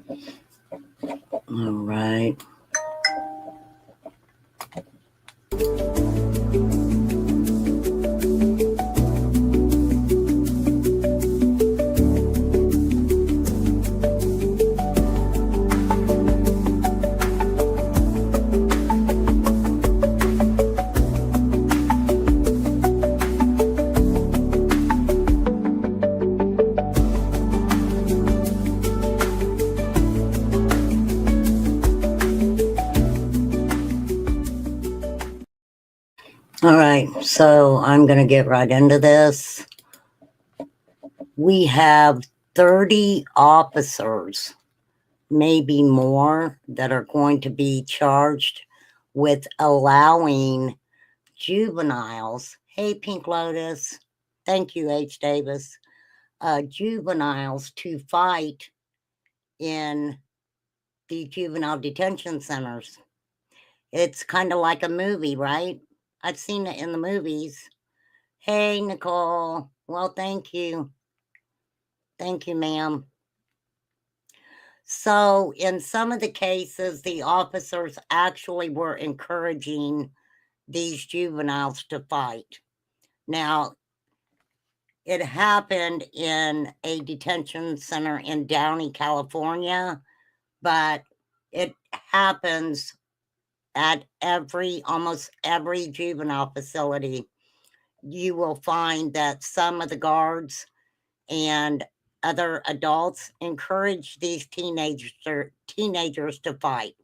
All right. All right, so I'm going to get right into this. We have 30 officers, maybe more, that are going to be charged with allowing juveniles. Hey, Pink Lotus. Thank you, H. Davis. Juveniles to fight in the juvenile detention centers. It's kind of like a movie, right? I've seen it in the movies. Hey, Nicole. Well, thank you. Thank you, ma'am. So, in some of the cases, the officers actually were encouraging these juveniles to fight. Now, it happened in a detention center in Downey, California, but it happens at almost every juvenile facility. You will find that some of the guards and other adults encourage these teenagers to fight.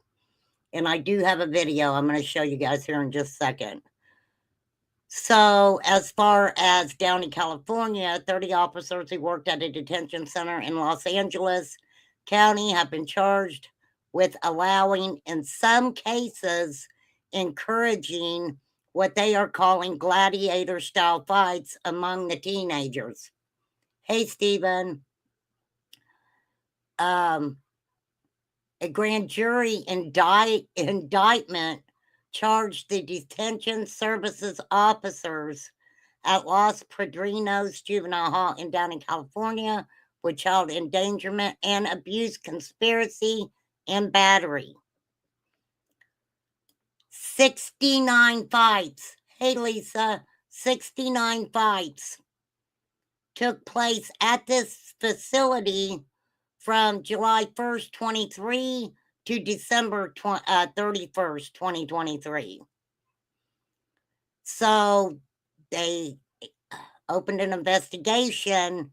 And I do have a video I'm going to show you guys here in just a second. So, as far as Downey, California, 30 officers who worked at a detention center in Los Angeles County have been charged with allowing, in some cases, encouraging what they are calling gladiator-style fights among the teenagers. Hey, Stephen. A grand jury indictment charged the detention services officers at Los Padrinos Juvenile Hall in Downey, California, with child endangerment and abuse, conspiracy, and battery. 69 fights. Hey, Lisa, 69 fights took place at this facility from July 1st, 23 to December 31st, 2023. So they opened an investigation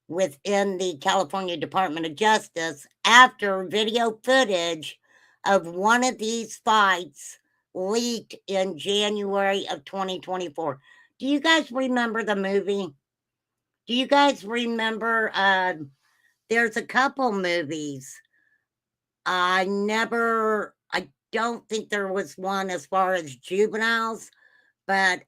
within the California Department of Justice after video footage of one of these fights leaked in January of 2024. Do you guys remember the movie? Do you guys remember? There's a couple movies. I don't think there was one as far as juveniles, but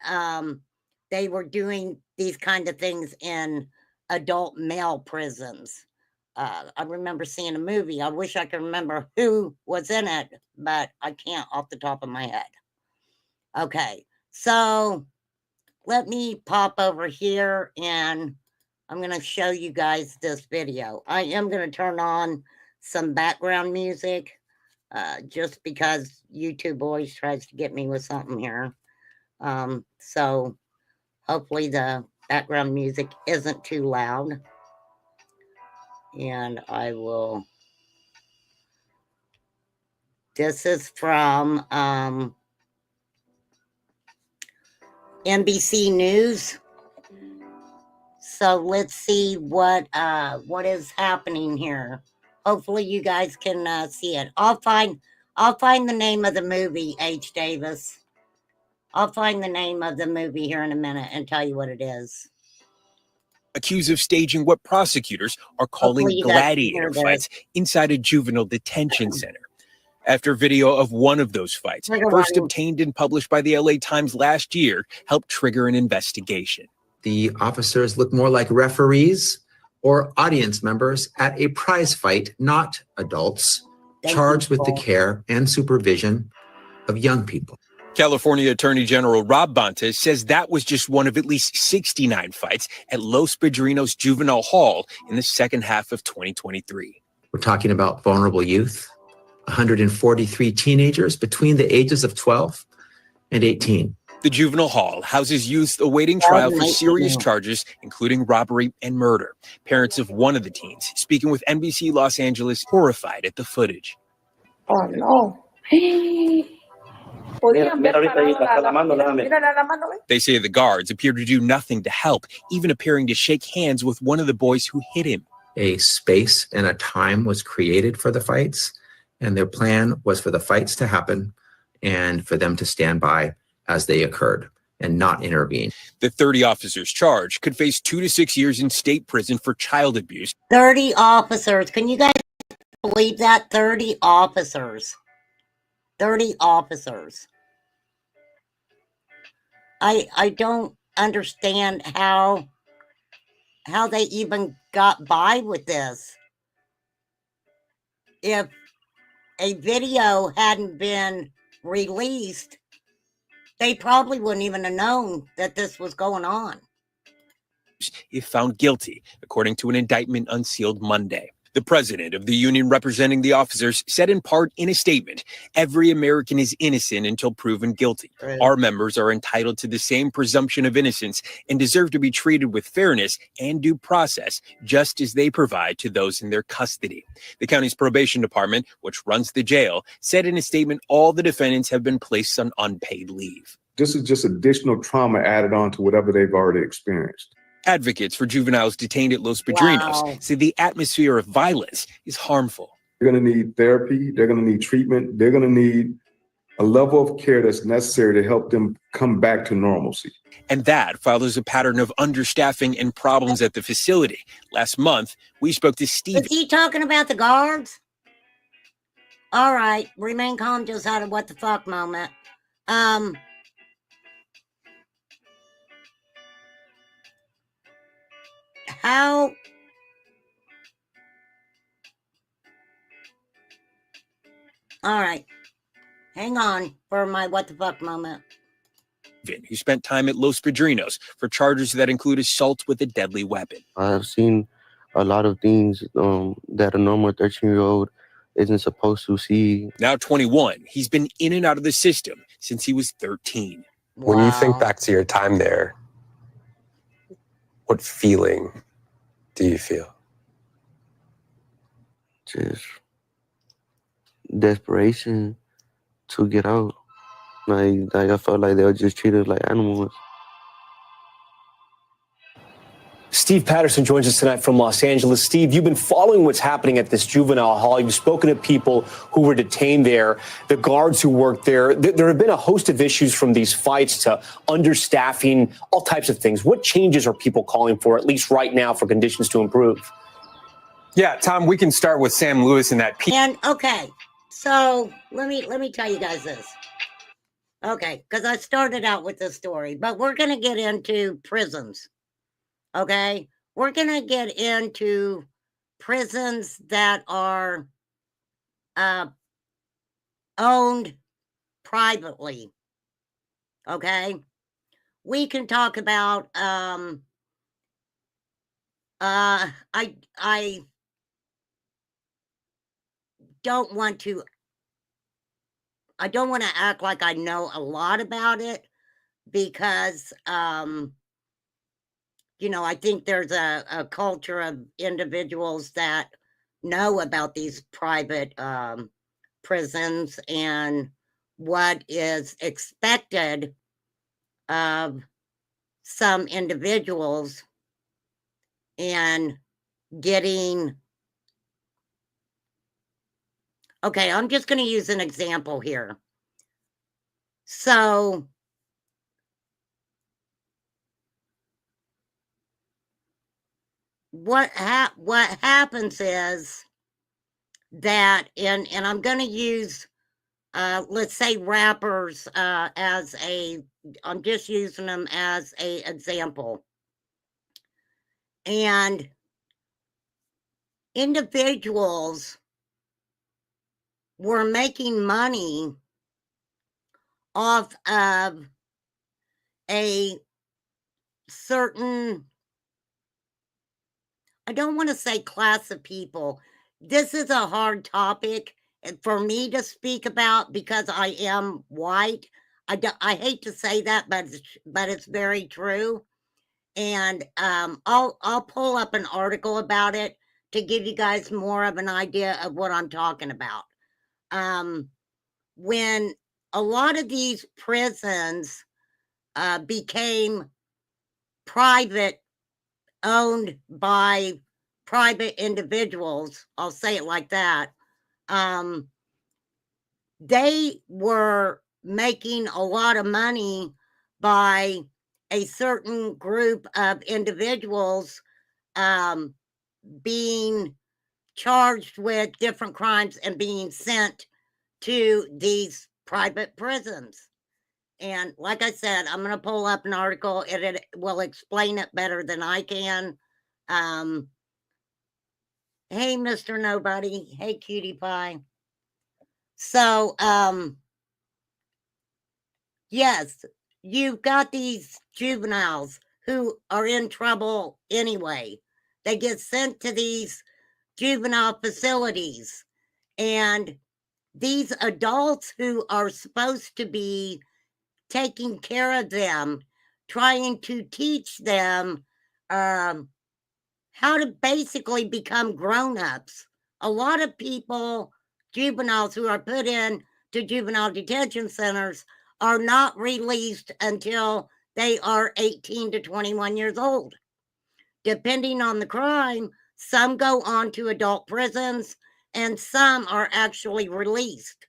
they were doing these kind of things in adult male prisons. I remember seeing a movie. I wish I could remember who was in it, but I can't off the top of my head. Okay, so let me pop over here and I'm going to show you guys this video. I am going to turn on some background music just because YouTube always tries to get me with something here. So hopefully the background music isn't too loud. And I will... This is from NBC News. So let's see what is happening here. Hopefully you guys can see it. I'll find the name of the movie, H. Davis. I'll find the name of the movie here in a minute and tell you what it is. Accused of staging what prosecutors are calling gladiator fights inside a juvenile detention center. After video of one of those fights, first obtained and published by the LA Times last year, helped trigger an investigation. The officers look more like referees or audience members at a prize fight, not adults, charged with the care and supervision of young people. California Attorney General Rob Bonta says that was just one of at least 69 fights at Los Padrinos Juvenile Hall in the second half of 2023. We're talking about vulnerable youth, 143 teenagers between the ages of 12 and 18. The juvenile hall houses youth awaiting trial for serious charges, including robbery and murder. Parents of one of the teens, speaking with NBC Los Angeles, horrified at the footage. Oh, no. They say the guards appear to do nothing to help, even appearing to shake hands with one of the boys who hit him. A space and a time was created for the fights, and their plan was for the fights to happen and for them to stand by as they occurred and not intervene. The 30 officers charged could face 2 to 6 years in state prison for child abuse. 30 officers. Can you guys believe that? 30 officers. 30 officers. I don't understand how they even got by with this. If a video hadn't been released, they probably wouldn't even have known that this was going on. If found guilty, according to an indictment unsealed Monday. The president of the union representing the officers said in part in a statement, "Every American is innocent until proven guilty. Right. Our members are entitled to the same presumption of innocence and deserve to be treated with fairness and due process, just as they provide to those in their custody." The county's probation department, which runs the jail, said in a statement all the defendants have been placed on unpaid leave. This is just additional trauma added on to whatever they've already experienced. Advocates for juveniles detained at Los Padrinos say the atmosphere of violence is harmful. They're going to need therapy. They're going to need treatment. They're going to need a level of care that's necessary to help them come back to normalcy. And that follows a pattern of understaffing and problems at the facility. Last month, we spoke to Steve. Is he talking about the guards? All right. Remain calm. Just had a what the fuck moment. How? All right. Hang on for my what the fuck moment. Who spent time at Los Padrinos for charges that include assault with a deadly weapon. I've seen a lot of things that a normal 13-year-old isn't supposed to see. Now 21, he's been in and out of the system since he was 13. When you think back to your time there, what feeling do you feel? Just desperation to get out. Like I felt like they were just treated like animals. Steve Patterson joins us tonight from Los Angeles. Steve, you've been following what's happening at this juvenile hall. You've spoken to people who were detained there, the guards who worked there. There have been a host of issues from these fights to understaffing, all types of things. What changes are people calling for, at least right now, for conditions to improve? Yeah, Tom, we can start with Sam Lewis in that piece. And okay, so let me tell you guys this. Okay, because I started out with this story, but we're going to get into prisons. Okay, we're going to get into prisons that are owned privately. Okay, we can talk about I don't want to act like I know a lot about it because I think there's a culture of individuals that know about these private prisons and what is expected of some individuals and getting. Okay, I'm just going to use an example here. So what happens is that, and I'm going to use, let's say rappers I'm just using them as a example. And individuals were making money off of a certain, I don't want to say class of people, this is a hard topic for me to speak about because I am white. I hate to say that, but it's very true. And I'll pull up an article about it to give you guys more of an idea of what I'm talking about. When a lot of these prisons became private, owned by private individuals, I'll say it like that, they were making a lot of money by a certain group of individuals being charged with different crimes and being sent to these private prisons. And like I said, I'm going to pull up an article. It will explain it better than I can. Hey, Mr. Nobody. Hey, Cutie Pie. So, yes, you've got these juveniles who are in trouble anyway. They get sent to these juvenile facilities, and these adults who are supposed to be taking care of them, trying to teach them how to basically become grown-ups. A lot of people, juveniles who are put in to juvenile detention centers, are not released until they are 18 to 21 years old. Depending on the crime, some go on to adult prisons and some are actually released.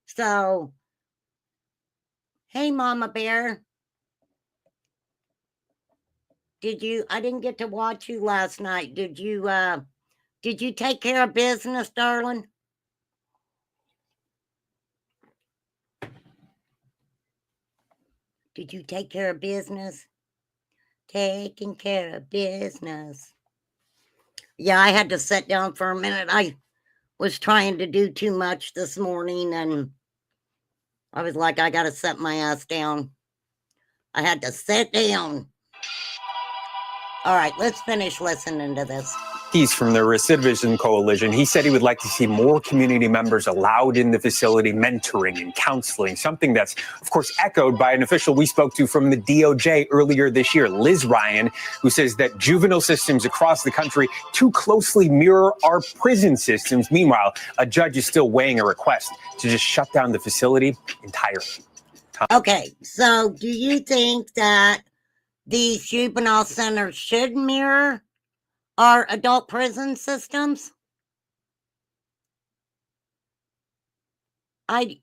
So, hey, Mama Bear. I didn't get to watch you last night. Did you take care of business, darling? Did you take care of business? Taking care of business. Yeah, I had to sit down for a minute. I was trying to do too much this morning and I was like, I got to set my ass down. I had to sit down. All right, let's finish listening to this. He's from the Recidivism Coalition. He said he would like to see more community members allowed in the facility, mentoring and counseling, something that's, of course, echoed by an official we spoke to from the DOJ earlier this year, Liz Ryan, who says that juvenile systems across the country too closely mirror our prison systems. Meanwhile, a judge is still weighing a request to just shut down the facility entirely. Okay, so do you think that these juvenile centers should mirror our adult prison systems? I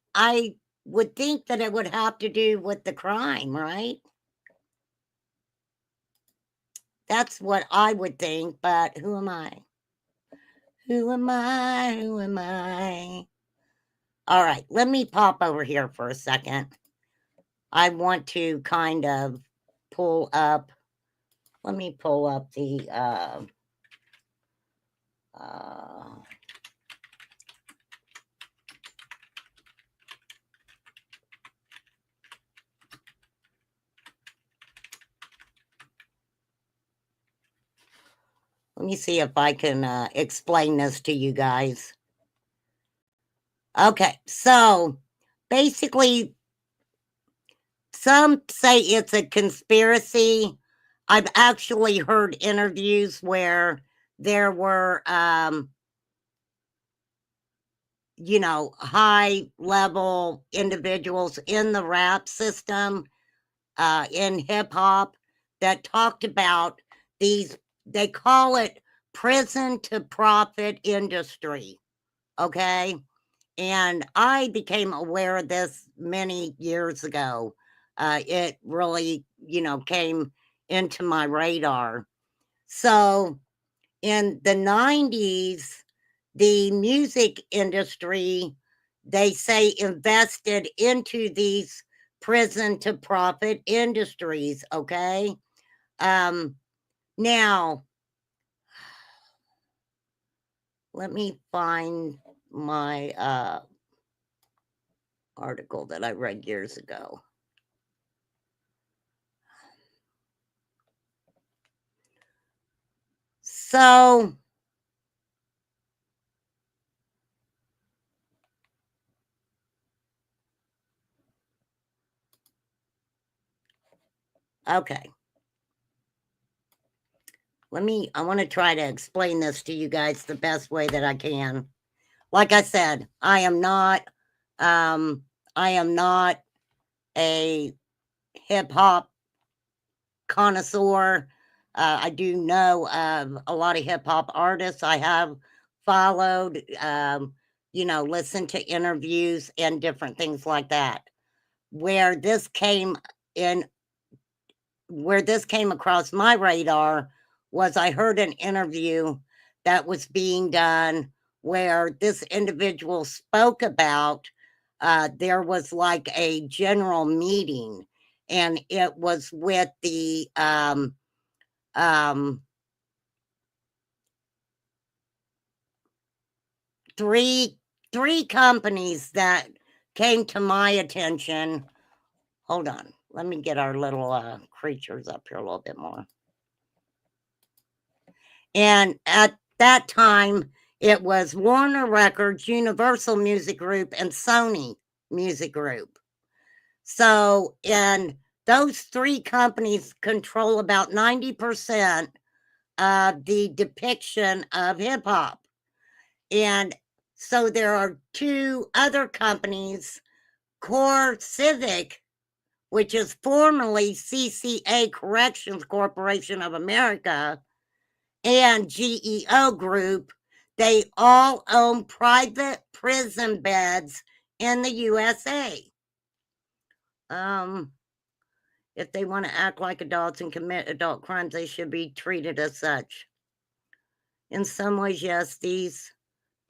would think that it would have to do with the crime, right? That's what I would think, but who am I? Who am I? Who am I? All right, let me pop over here for a second. I want to kind of pull up. Let me pull up the let me see if I can explain this to you guys. Okay, so basically, some say it's a conspiracy. I've actually heard interviews where there were, high level individuals in the rap system, in hip hop, that talked about these, they call it prison to profit industry. Okay. And I became aware of this many years ago. It really, came into my radar. So in the 90s, the music industry, they say, invested into these prison to profit industries. Okay. Now, let me find my article that I read years ago. So Okay. I want to try to explain this to you guys the best way that I can. Like I said, I am not a hip hop connoisseur. I do know a lot of hip hop artists. I have followed, listened to interviews and different things like that. Where this came across my radar was I heard an interview that was being done where this individual spoke about there was like a general meeting, and it was with the three companies that came to my attention. Hold on, let me get our little creatures up here a little bit more. And at that time, it was Warner Records, Universal Music Group, and Sony Music Group. So, and those three companies control about 90% of the depiction of hip hop. And so there are two other companies, Core Civic, which is formerly CCA Corrections Corporation of America, and GEO Group. They all own private prison beds in the USA. If they want to act like adults and commit adult crimes, they should be treated as such. In some ways, yes, these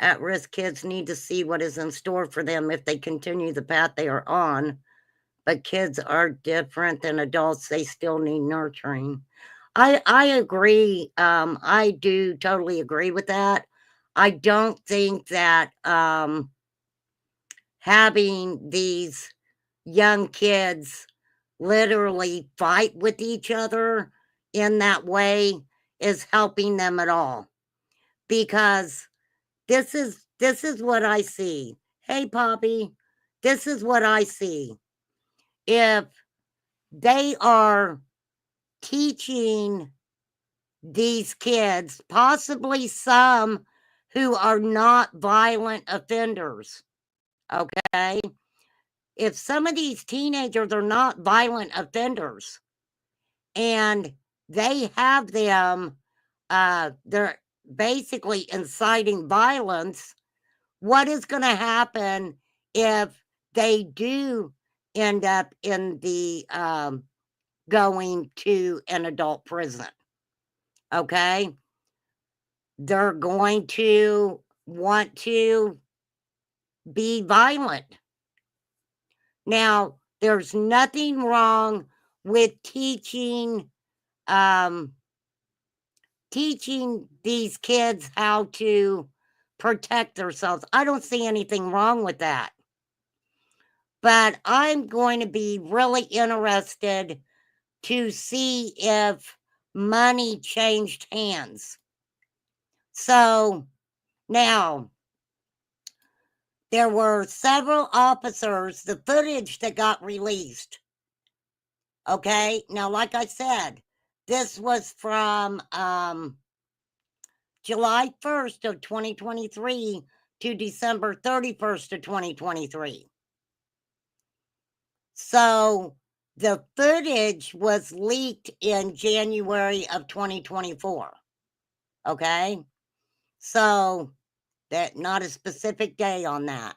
at-risk kids need to see what is in store for them if they continue the path they are on. But kids are different than adults. They still need nurturing. I agree. I do totally agree with that. I don't think that having these young kids literally fight with each other in that way is helping them at all. Because this is what I see. Hey, Poppy, this is what I see. If they are teaching these kids, possibly some who are not violent offenders, okay? If some of these teenagers are not violent offenders and they have them, they're basically inciting violence, what is going to happen if they do end up in the going to an adult prison? Okay, they're going to want to be violent. Now, there's nothing wrong with teaching these kids how to protect themselves. I don't see anything wrong with that. But I'm going to be really interested to see if money changed hands. So now, there were several officers, the footage that got released. Okay, now, like I said, this was from July 1st of 2023 to December 31st of 2023. So the footage was leaked in January of 2024. Okay, so that not a specific day on that.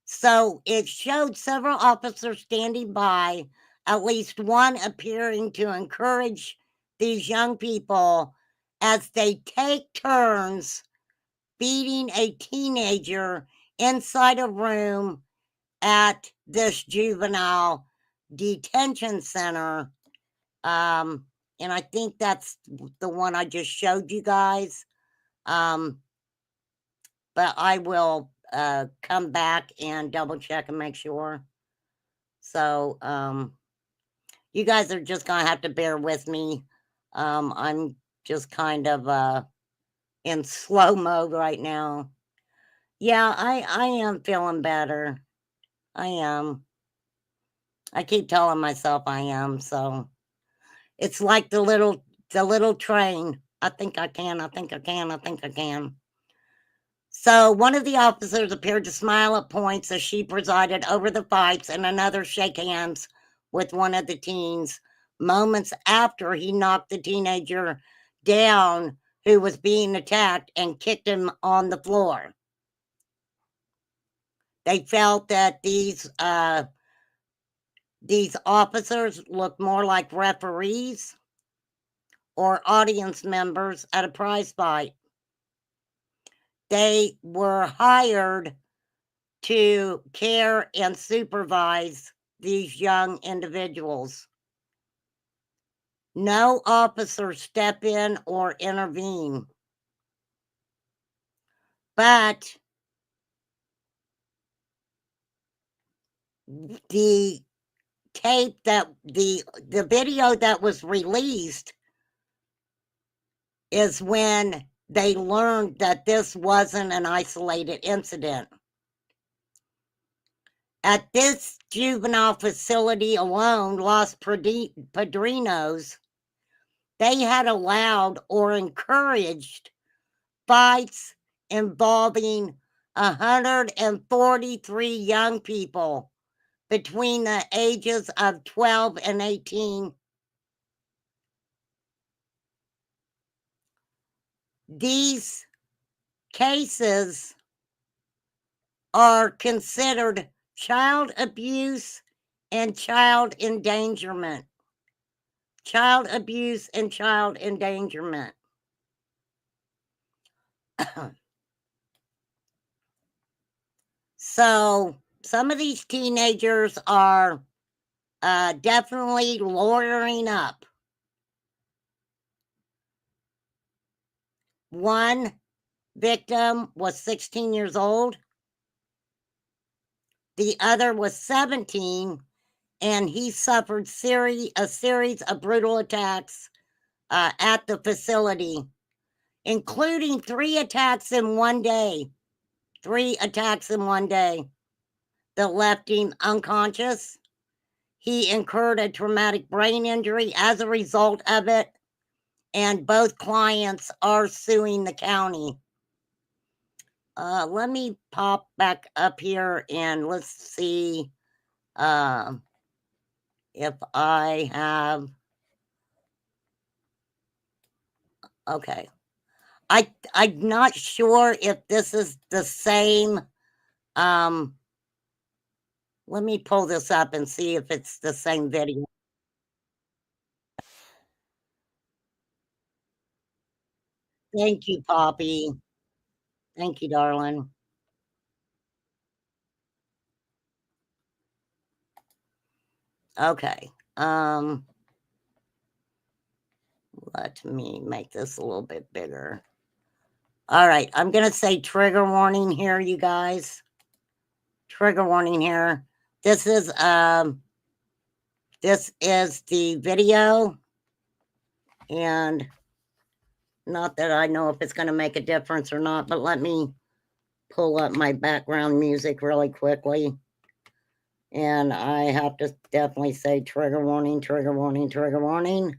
So it showed several officers standing by, at least one appearing to encourage these young people as they take turns beating a teenager inside a room at this juvenile detention center. And I think that's the one I just showed you guys. But I will come back and double check and make sure. So you guys are just gonna have to bear with me. I'm just kind of in slow mode right now. Yeah, I am feeling better. I am. I keep telling myself I am, so It's like the little train. I think I can, I think I can, I think I can. So one of the officers appeared to smile at points as she presided over the fights, and another shake hands with one of the teens moments after he knocked the teenager down who was being attacked and kicked him on the floor. They felt that these officers looked more like referees or audience members at a prize fight. They were hired to care and supervise these young individuals. No officers step in or intervene. But the tape that the video that was released is when they learned that this wasn't an isolated incident. At this juvenile facility alone, Los Padrinos, they had allowed or encouraged fights involving 143 young people between the ages of 12 and 18. These cases are considered child abuse and child endangerment. Child abuse and child endangerment. So some of these teenagers are definitely lawyering up. One victim was 16 years old. The other was 17, and he suffered a series of brutal attacks at the facility, including 3 attacks in one day. 3 attacks in one day that left him unconscious. He incurred a traumatic brain injury as a result of it, and both clients are suing the county. Let me pop back up here and let's see if I have. Okay. I'm not sure if this is the same. Let me pull this up and see if it's the same video. Thank you, Poppy. Thank you, darling. Okay. Let me make this a little bit bigger. All right, I'm going to say trigger warning here, you guys. Trigger warning here. This is the video, and not that I know if it's going to make a difference or not, but let me pull up my background music really quickly. And I have to definitely say trigger warning, trigger warning, trigger warning.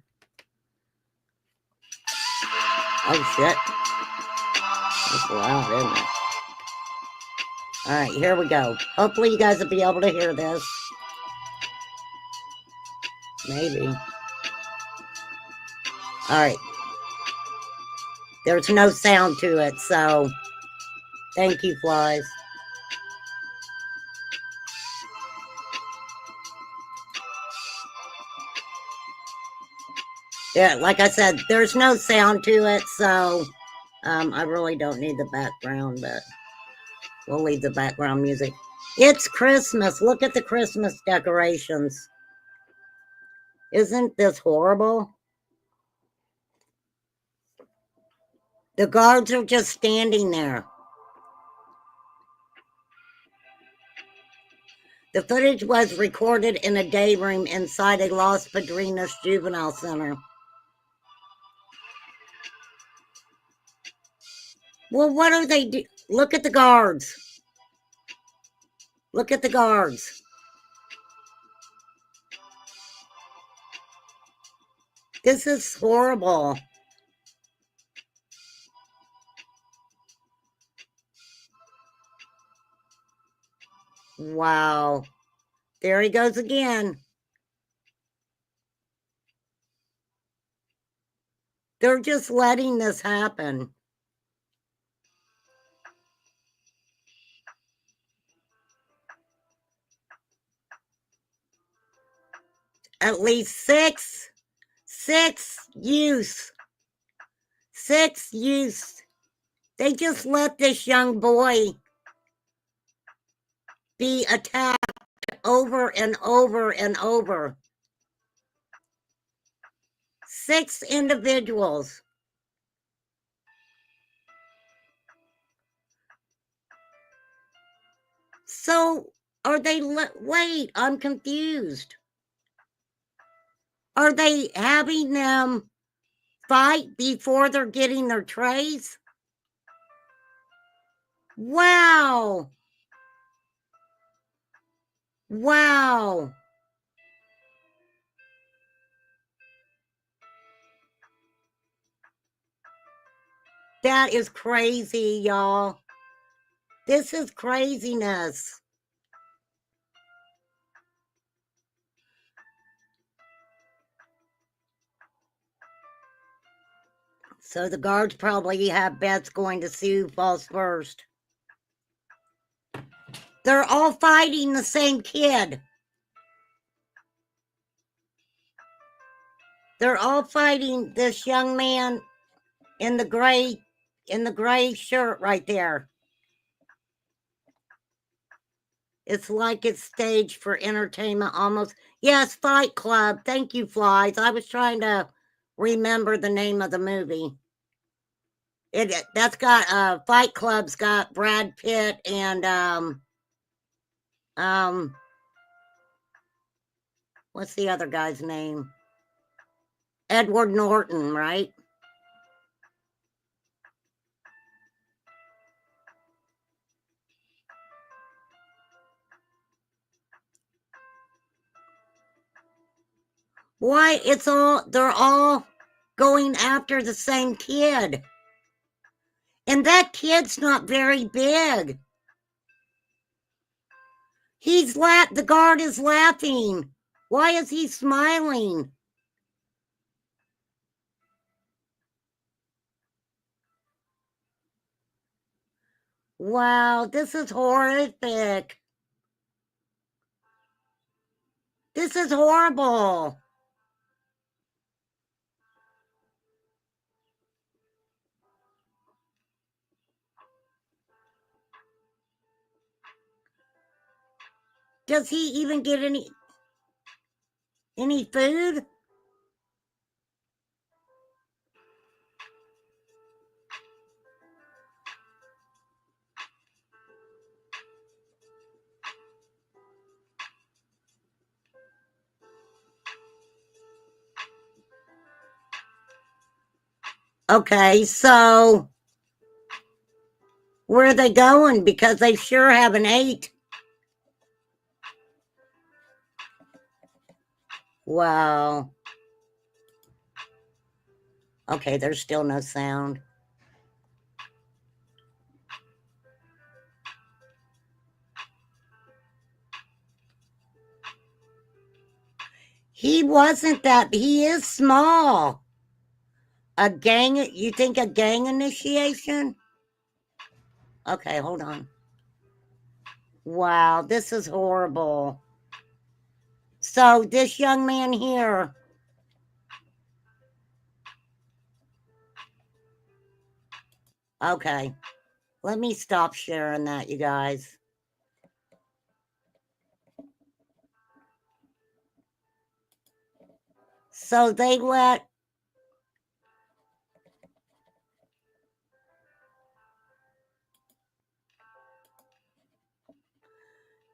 Oh, shit. That's loud, isn't it? All right, here we go. Hopefully you guys will be able to hear this. Maybe. All right. There's no sound to it, so thank you, flies. Yeah, like I said, there's no sound to it, so I really don't need the background, but we'll leave the background music. It's Christmas. Look at the Christmas decorations. Isn't this horrible? The guards are just standing there. The footage was recorded in a day room inside a Los Padrinos Juvenile Center. Well, what are they doing? Look at the guards. Look at the guards. This is horrible. Wow. There he goes again. They're just letting this happen. At least six youths. 6 youths. They just let this young boy be attacked over and over and over. 6 individuals. So are they, wait, I'm confused. Are they having them fight before they're getting their trays? Wow. Wow. That is crazy, y'all. This is craziness. So the guards probably have bets going to see who falls first. They're all fighting the same kid. They're all fighting this young man in the gray shirt right there. It's like it's staged for entertainment almost. Yes, Fight Club. Thank you, Flies. I was trying to remember the name of the movie. That's got Fight Club's got Brad Pitt and what's the other guy's name? Edward Norton, right? Why, they're all going after the same kid. And that kid's not very big. The guard is laughing. Why is he smiling? Wow, this is horrific. This is horrible. Does he even get any food? Okay, so where are they going? Because they sure haven't ate. Wow. Okay, there's still no sound. He is small. You think a gang initiation? Okay, hold on. Wow, this is horrible. So this young man here. Okay, let me stop sharing that, you guys. So they let...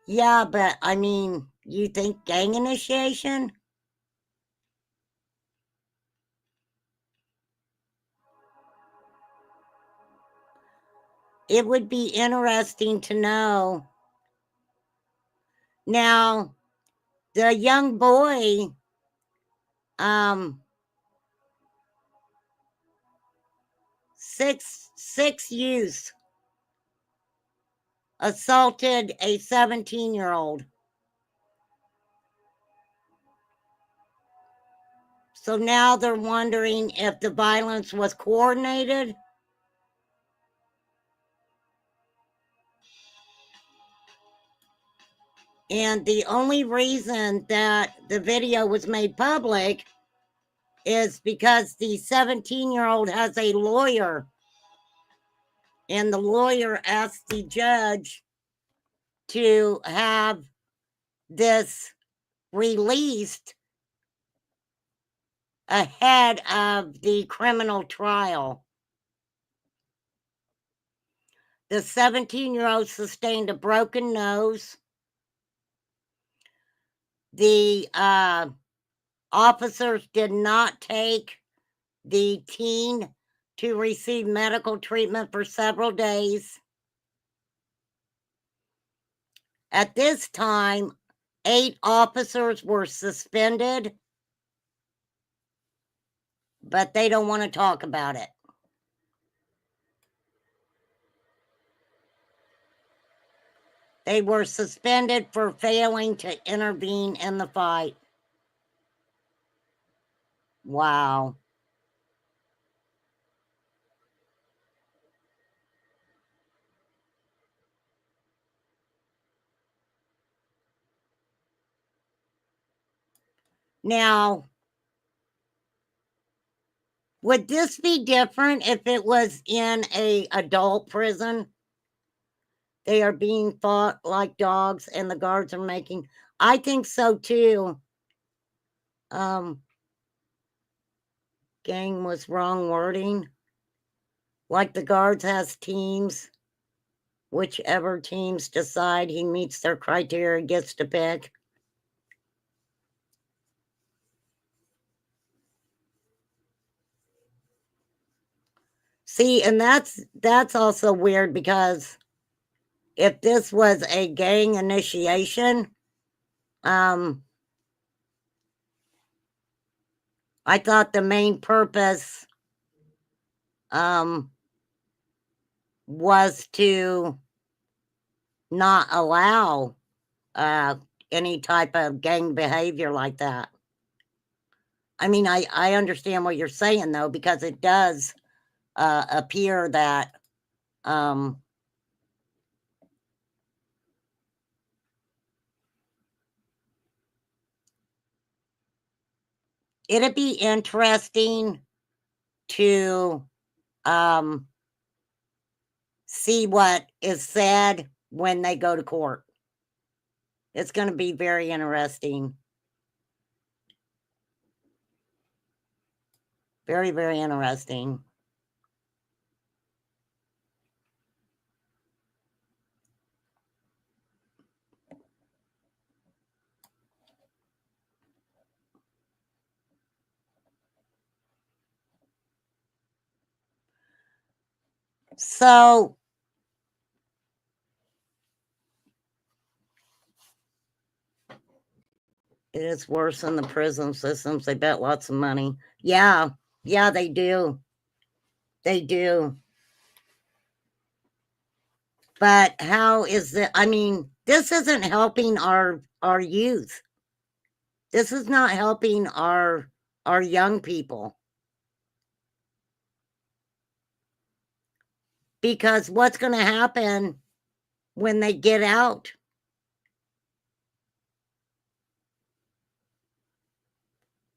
Yeah, but I mean, you think gang initiation? It would be interesting to know. Now, the young boy, Six youths assaulted a 17-year-old. So now they're wondering if the violence was coordinated. And the only reason that the video was made public is because the 17-year-old has a lawyer. And the lawyer asked the judge to have this released ahead of the criminal trial. The 17-year-old sustained a broken nose. The officers did not take the teen to receive medical treatment for several days. At this time, 8 officers were suspended, but they don't want to talk about it. They were suspended for failing to intervene in the fight. Wow. Now, would this be different if it was in an adult prison? They are being fought like dogs and the guards are making... I think so too. Gang was wrong wording. Like the guards has teams. Whichever teams decide he meets their criteria gets to pick. See, and that's also weird because if this was a gang initiation, I thought the main purpose was to not allow any type of gang behavior like that. I mean, I understand what you're saying, though, because it does appear that it'd be interesting to see what is said when they go to court. It's going to be very interesting. Very, very interesting. So it is worse in the prison systems. They bet lots of money. Yeah, they do. They do. But how is it? I mean, this isn't helping our youth. This is not helping our young people. Because what's going to happen when they get out?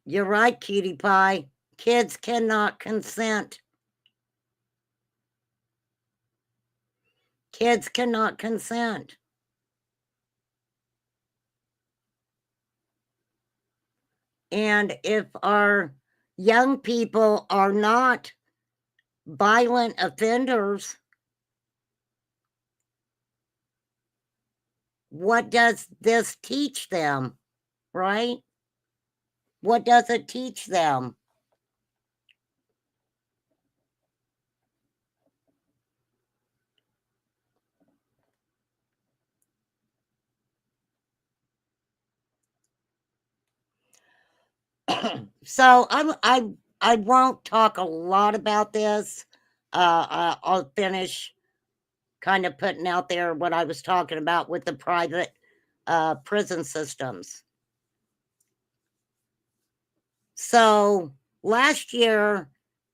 You're right, cutie pie. Kids cannot consent. Kids cannot consent. And if our young people are not violent offenders, what does this teach them, right? What does it teach them? So I won't talk a lot about this I'll finish kind of putting out there what I was talking about with the private prison systems. So last year,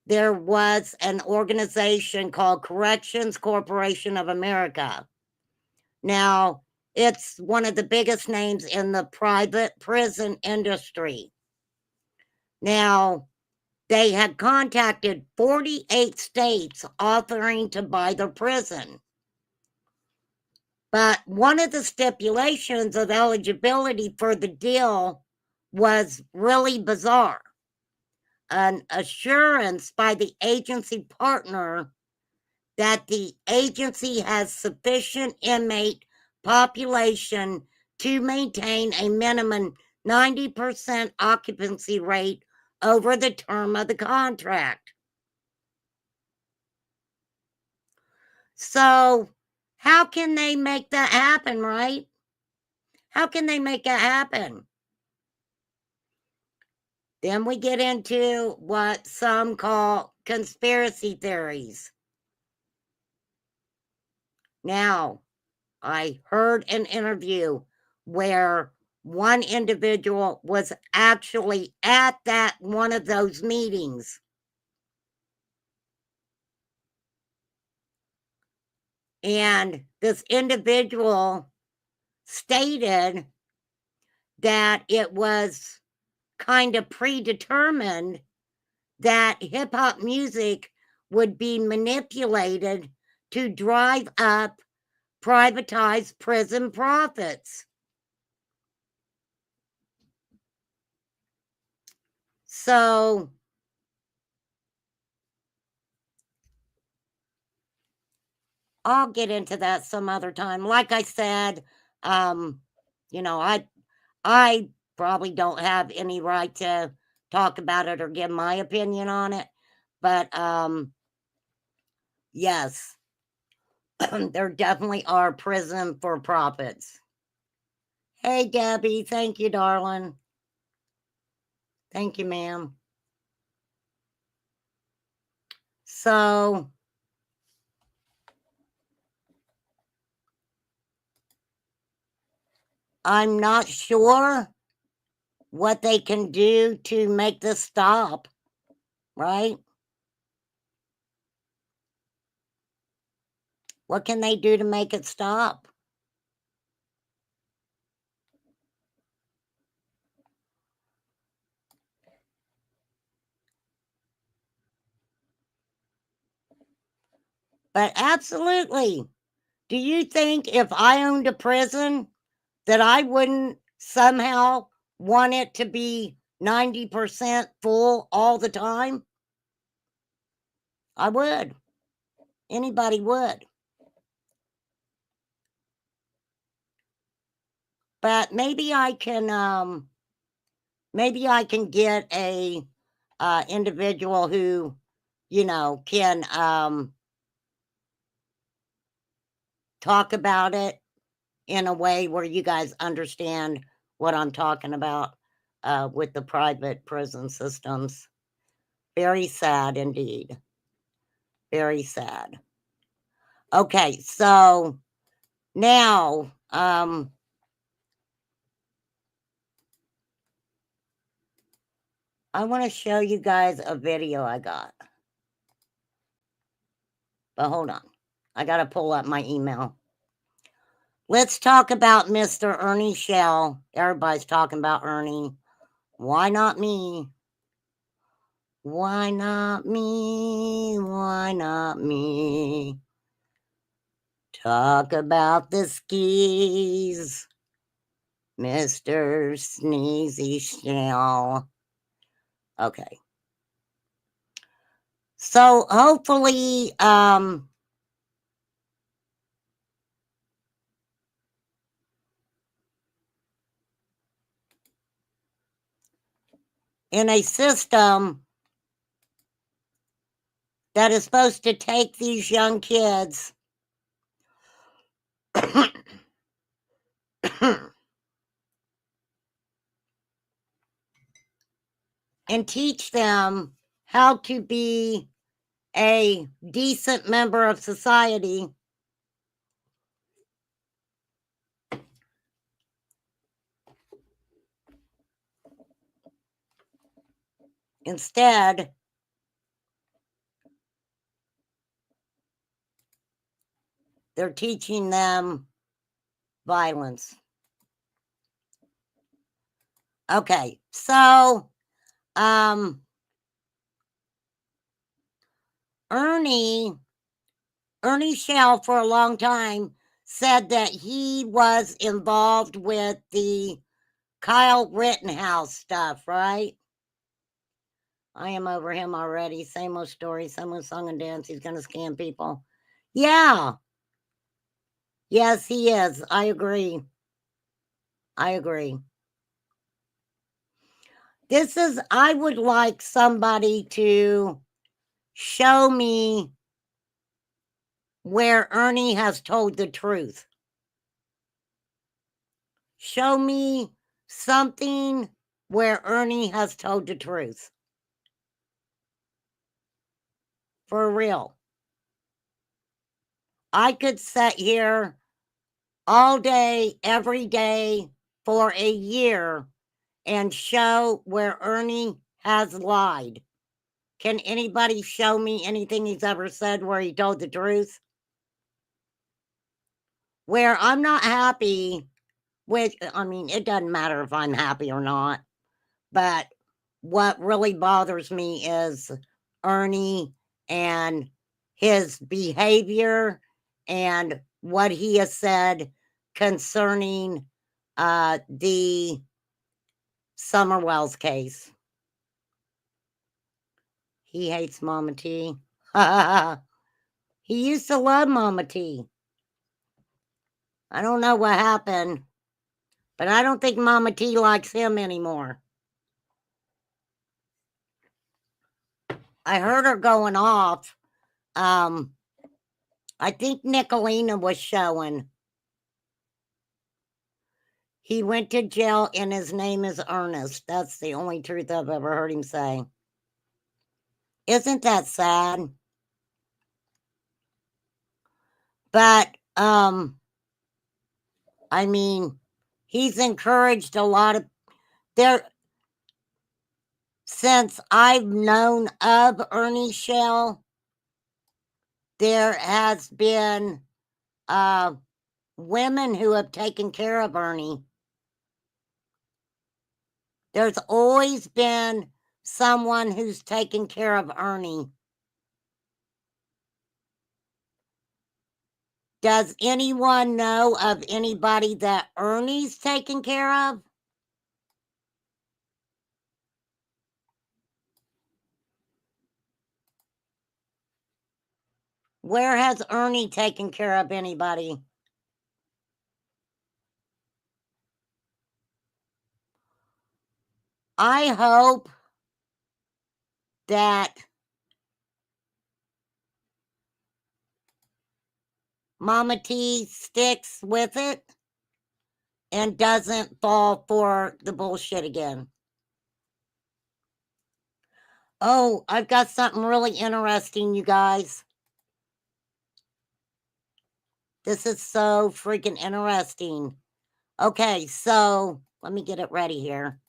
there was an organization called Corrections Corporation of America. Now, it's one of the biggest names in the private prison industry. Now, they had contacted 48 states offering to buy their prison. But one of the stipulations of eligibility for the deal was really bizarre. An assurance by the agency partner that the agency has sufficient inmate population to maintain a minimum 90% occupancy rate over the term of the contract. So, how can they make that happen, right? How can they make it happen? Then we get into what some call conspiracy theories. Now, I heard an interview where one individual was actually at that one of those meetings. And this individual stated that it was kind of predetermined that hip hop music would be manipulated to drive up privatized prison profits. So I'll get into that some other time. Like I said, you know, I probably don't have any right to talk about it or give my opinion on it, but yes, there definitely are prison for profits. Hey, Debbie, thank you, darling. Thank you, ma'am. So I'm not sure what they can do to make this stop, right? What can they do to make it stop? But absolutely. Do you think if I owned a prison that I wouldn't somehow want it to be 90% full all the time? I would. Anybody would. But maybe I can get a individual who, you know, can talk about it in a way where you guys understand what I'm talking about with the private prison systems. Very sad indeed. Very sad. Okay, so now I want to show you guys a video I got. But hold on. I got to pull up my email. Let's talk about Mr. Ernie Shell. Everybody's talking about Ernie. Why not me? Why not me? Why not me? Talk about the skis, Mr. Sneezy Shell. Okay. So hopefully, in a system that is supposed to take these young kids and teach them how to be a decent member of society, instead, they're teaching them violence. Okay, so Ernie Shell for a long time said that he was involved with the Kyle Rittenhouse stuff, right? I am over him already. Same old story, same old song and dance. He's going to scam people. Yeah. Yes, he is. I agree. I would like somebody to show me where Ernie has told the truth. Show me something where Ernie has told the truth. For real. I could sit here all day, every day, for a year and show where Ernie has lied. Can anybody show me anything he's ever said where he told the truth? Where I'm not happy with, I mean, it doesn't matter if I'm happy or not, but what really bothers me is Ernie and his behavior and what he has said concerning the Summer Wells case. He hates Mama T. He used to love Mama T. I don't know what happened, but I don't think Mama T likes him anymore. I heard her going off. I think Nicolina was showing. He went to jail and his name is Ernest. That's the only truth I've ever heard him say. Isn't that sad? But, I mean, he's encouraged a lot of since I've known of Ernie Shell, there has been women who have taken care of Ernie. There's always been someone who's taken care of Ernie. Does anyone know of anybody that Ernie's taken care of? Where has Ernie taken care of anybody? I hope that Mama T sticks with it and doesn't fall for the bullshit again. Oh, I've got something really interesting, you guys. This is so freaking interesting. Okay, so let me get it ready here.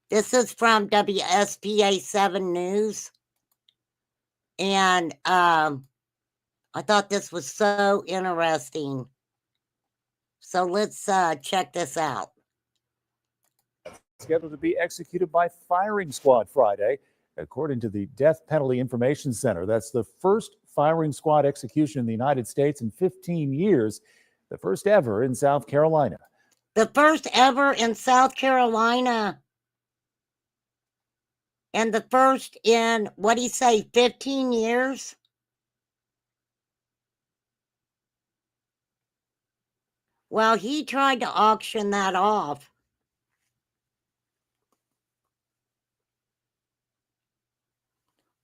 This is from WSPA 7 News. And I thought this was so interesting. So let's check this out. Scheduled to be executed by firing squad Friday, according to the Death Penalty Information Center. That's the first firing squad execution in the United States in 15 years, the first ever in South Carolina. The first ever in South Carolina. And the first in, what do you say, 15 years? Well, he tried to auction that off.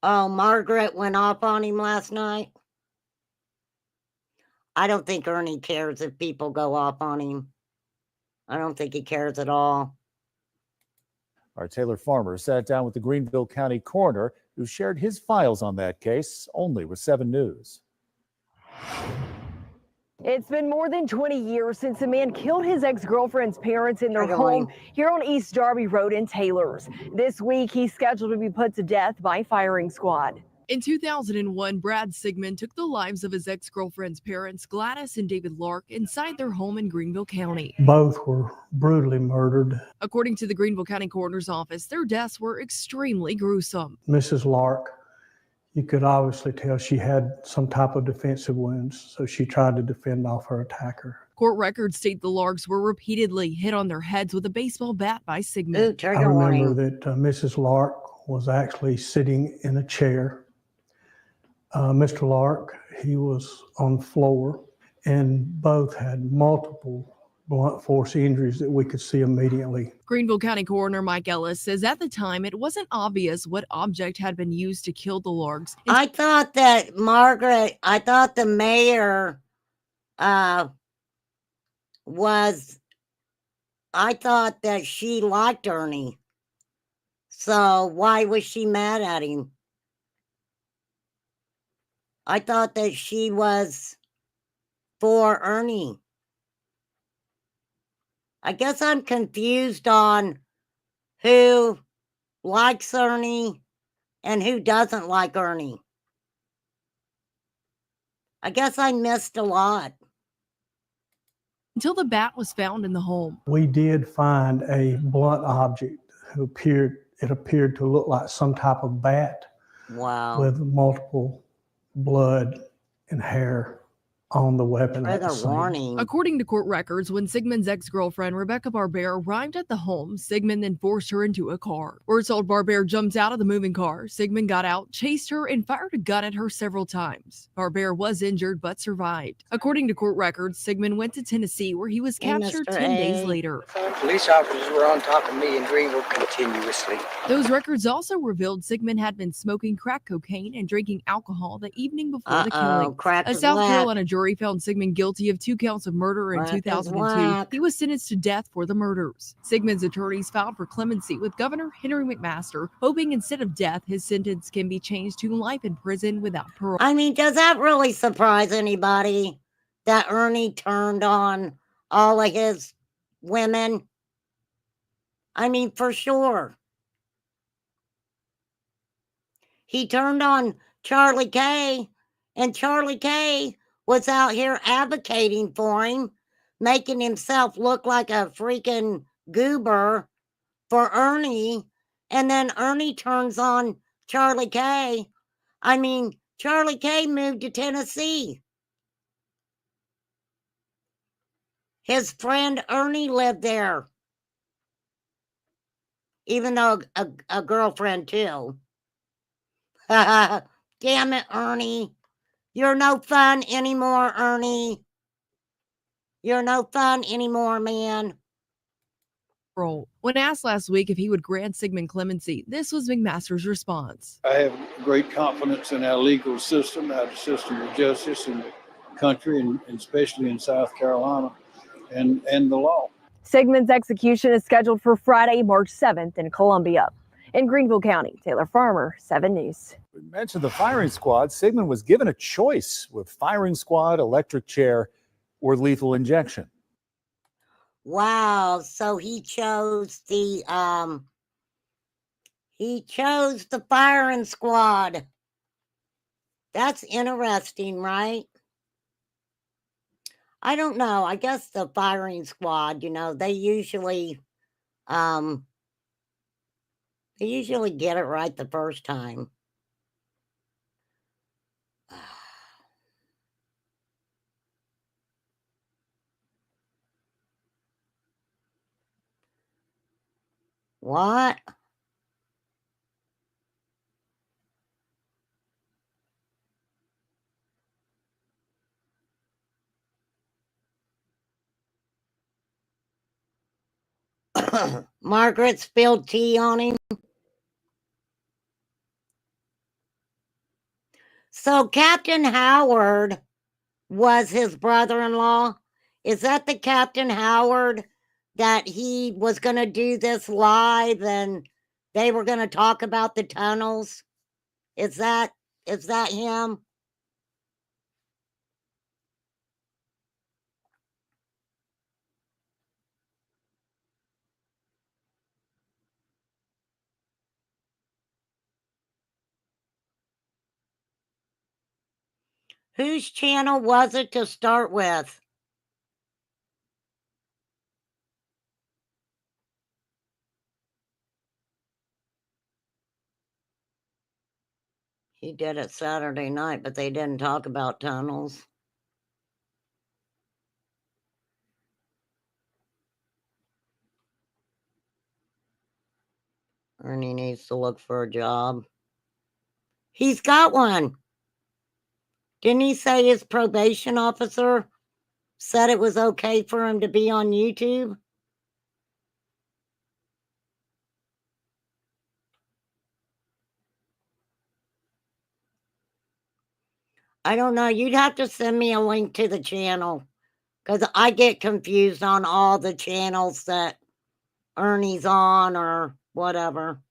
Oh, Margaret went off on him last night. I don't think Ernie cares if people go off on him. I don't think he cares at all. Our Taylor Farmer sat down with the Greenville County coroner who shared his files on that case only with 7 News. It's been more than 20 years since a man killed his ex-girlfriend's parents in their home here on East Darby Road in Taylors. This week, he's scheduled to be put to death by firing squad. In 2001, Brad Sigmund took the lives of his ex-girlfriend's parents, Gladys and David Lark, inside their home in Greenville County. Both were brutally murdered. According to the Greenville County Coroner's Office, their deaths were extremely gruesome. Mrs. Lark, you could obviously tell she had some type of defensive wounds, so she tried to defend off her attacker. Court records state the Larks were repeatedly hit on their heads with a baseball bat by Sigmund. I remember that Mrs. Lark was actually sitting in a chair. Mr. Lark, he was on the floor, and both had multiple blunt force injuries that we could see immediately. Greenville County Coroner Mike Ellis says at the time it wasn't obvious what object had been used to kill the Larks. I thought that the mayor I thought that she liked Ernie. So why was she mad at him? I thought that she was for Ernie. I guess I'm confused on who likes Ernie and who doesn't like Ernie. I guess I missed a lot. Until the bat was found in the home. We did find a blunt object it appeared to look like some type of bat. Wow. With multiple blood and hair on the weapon. Warning. According to court records, when Sigmund's ex-girlfriend Rebecca Barber arrived at the home, Sigmund then forced her into a car. We're told Barber jumped out of the moving car. Sigmund got out, chased her, and fired a gun at her several times. Barber was injured but survived. According to court records, Sigmund went to Tennessee where he was captured 10 days later. Police officers were on top of me in Greenville continuously. Those records also revealed Sigmund had been smoking crack cocaine and drinking alcohol the evening before the killing. A South Carolina jury found Sigmund guilty of 2 counts of murder in 2002. He was sentenced to death for the murders. Sigmund's attorneys filed for clemency with Governor Henry McMaster, hoping instead of death, his sentence can be changed to life in prison without parole. I mean, does that really surprise anybody that Ernie turned on all of his women? I mean, for sure. He turned on Charlie Kay, and Charlie Kay was out here advocating for him, making himself look like a freaking goober for Ernie. And then Ernie turns on Charlie Kay. I mean, Charlie Kay moved to Tennessee. His friend Ernie lived there. Even though a girlfriend too. Damn it, Ernie. You're no fun anymore, Ernie. You're no fun anymore, man. When asked last week if he would grant Sigmund clemency, this was McMaster's response. I have great confidence in our legal system, our system of justice in the country, and especially in South Carolina, and the law. Sigmund's execution is scheduled for Friday, March 7th in Columbia. In Greenville County, Taylor Farmer, 7 News. We mentioned the firing squad. Sigmund was given a choice with firing squad, electric chair, or lethal injection. Wow, so he chose the firing squad. That's interesting, right? I don't know. I guess the firing squad, they usually get it right the first time. What? Margaret spilled tea on him. So Captain Howard was his brother-in-law. Is that the Captain Howard that he was going to do this live and they were going to talk about the tunnels? Is that him? Whose channel was it to start with? He did it Saturday night, but they didn't talk about tunnels. Ernie needs to look for a job. He's got one. Didn't he say his probation officer said it was okay for him to be on YouTube? I don't know. You'd have to send me a link to the channel because I get confused on all the channels that Ernie's on or whatever.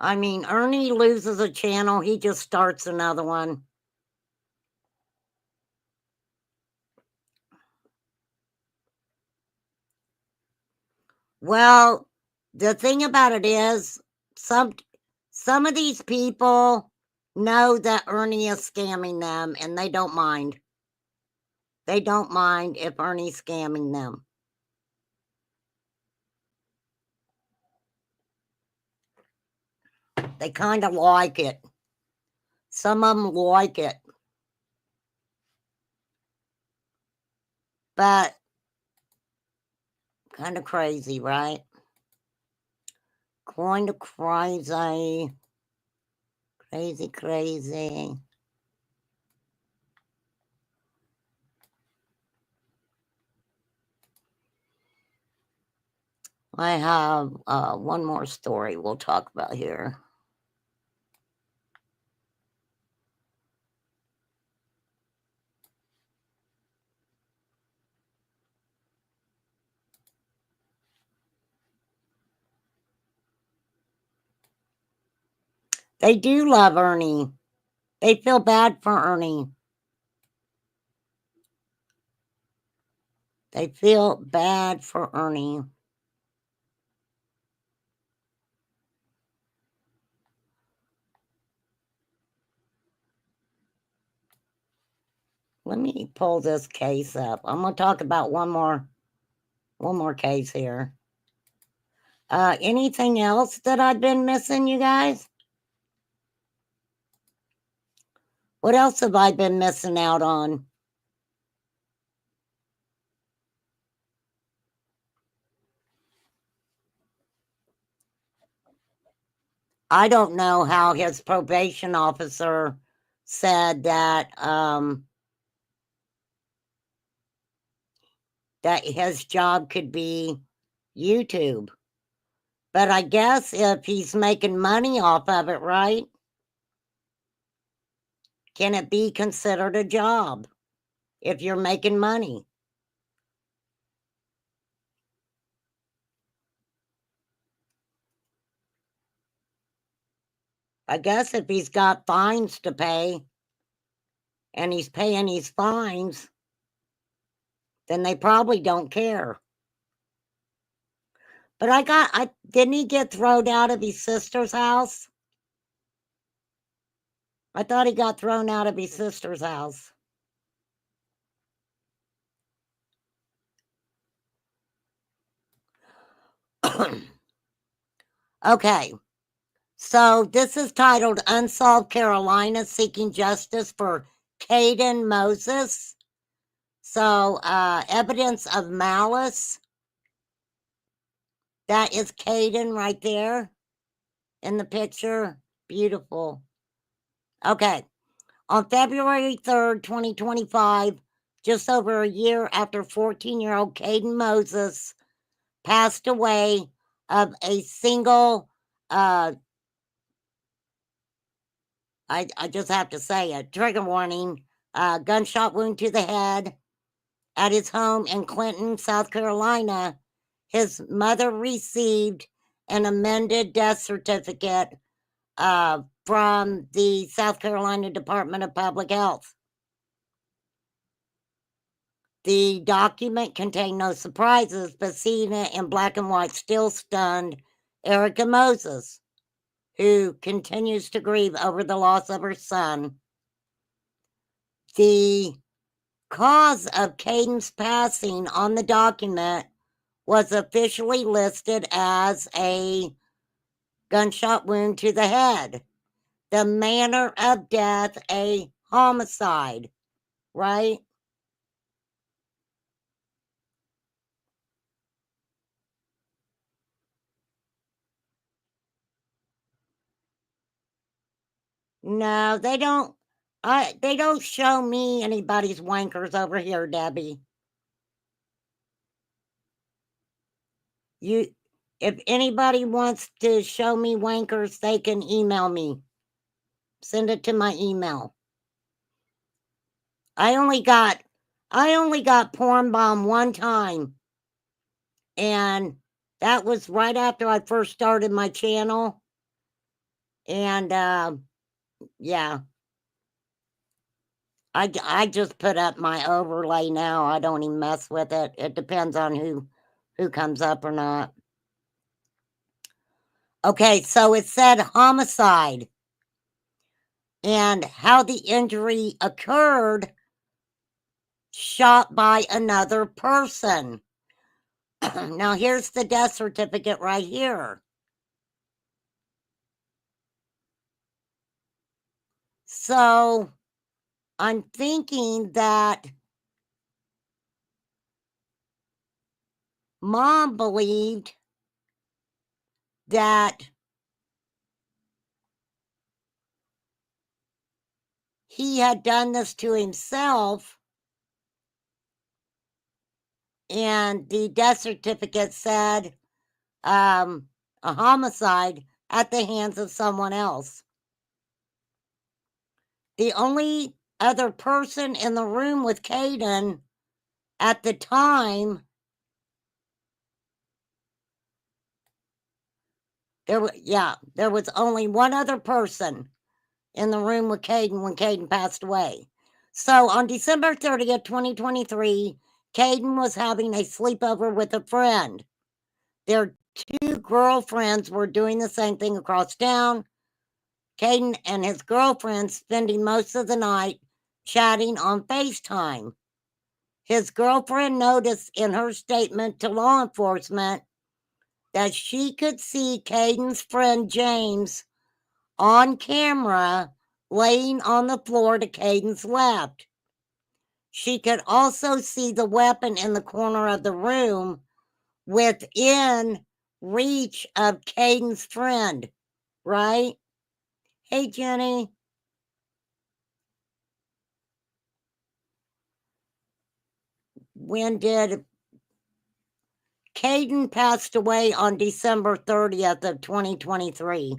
I mean, Ernie loses a channel, he just starts another one. Well, the thing about it is, some of these people know that Ernie is scamming them, and they don't mind. They don't mind if Ernie's scamming them. They kind of like it. Some of them like it. But kind of crazy, right? Kind of crazy. Crazy, crazy. I have one more story we'll talk about here. They do love Ernie. They feel bad for Ernie. They feel bad for Ernie. Let me pull this case up. I'm going to talk about one more case here. Anything else that I've been missing, you guys? What else have I been missing out on? I don't know how his probation officer said that that his job could be YouTube. But I guess if he's making money off of it, right? Can it be considered a job if you're making money? I guess if he's got fines to pay and he's paying these fines, then they probably don't care. But didn't he get thrown out of his sister's house? I thought he got thrown out of his sister's house. Okay. So this is titled Unsolved Carolina Seeking Justice for Caden Moses. So evidence of malice. That is Caden right there in the picture. Beautiful. Okay. On February 3rd, 2025, just over a year after 14-year-old Caden Moses passed away of a single, I just have to say it, trigger warning, gunshot wound to the head at his home in Clinton, South Carolina. His mother received an amended death certificate from the South Carolina Department of Public Health. The document contained no surprises, but seeing it in black and white still stunned Erica Moses, who continues to grieve over the loss of her son. The cause of Caden's passing on the document was officially listed as a gunshot wound to the head. The manner of death, a homicide, right? No, they don't. They don't show me anybody's wankers over here, Debbie. If anybody wants to show me wankers, they can email me. Send it to my email. I only got porn bomb one time, and that was right after I first started my channel. And yeah, I just put up my overlay now. I don't even mess with it. It depends on who comes up or not. Okay, so it said homicide and how the injury occurred, shot by another person. Now here's the death certificate right here. So I'm thinking that Mom believed that he had done this to himself, and the death certificate said a homicide at the hands of someone else. The only other person in the room with Caden at the time, there was only one other person in the room with Caden when Caden passed away. So on December 30th, 2023, Caden was having a sleepover with a friend. Their two girlfriends were doing the same thing across town. Caden and his girlfriend spending most of the night chatting on FaceTime. His girlfriend noticed in her statement to law enforcement that she could see Caden's friend James on camera laying on the floor to Caden's left. She could also see the weapon in the corner of the room within reach of Caden's friend, right? Hey, Jenny. When did Caden passed away on December 30th of 2023?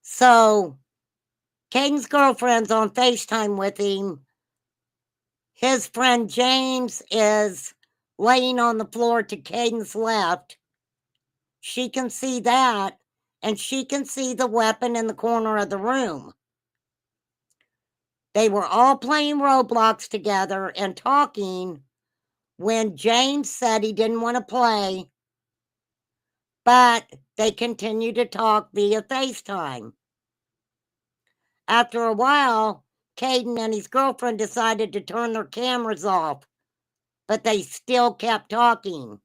So Caden's girlfriend's on FaceTime with him. His friend James is laying on the floor to Caden's left. She can see that, and she can see the weapon in the corner of the room. They were all playing Roblox together and talking when James said he didn't want to play, but they continued to talk via FaceTime. After a while, Caden and his girlfriend decided to turn their cameras off, but they still kept talking.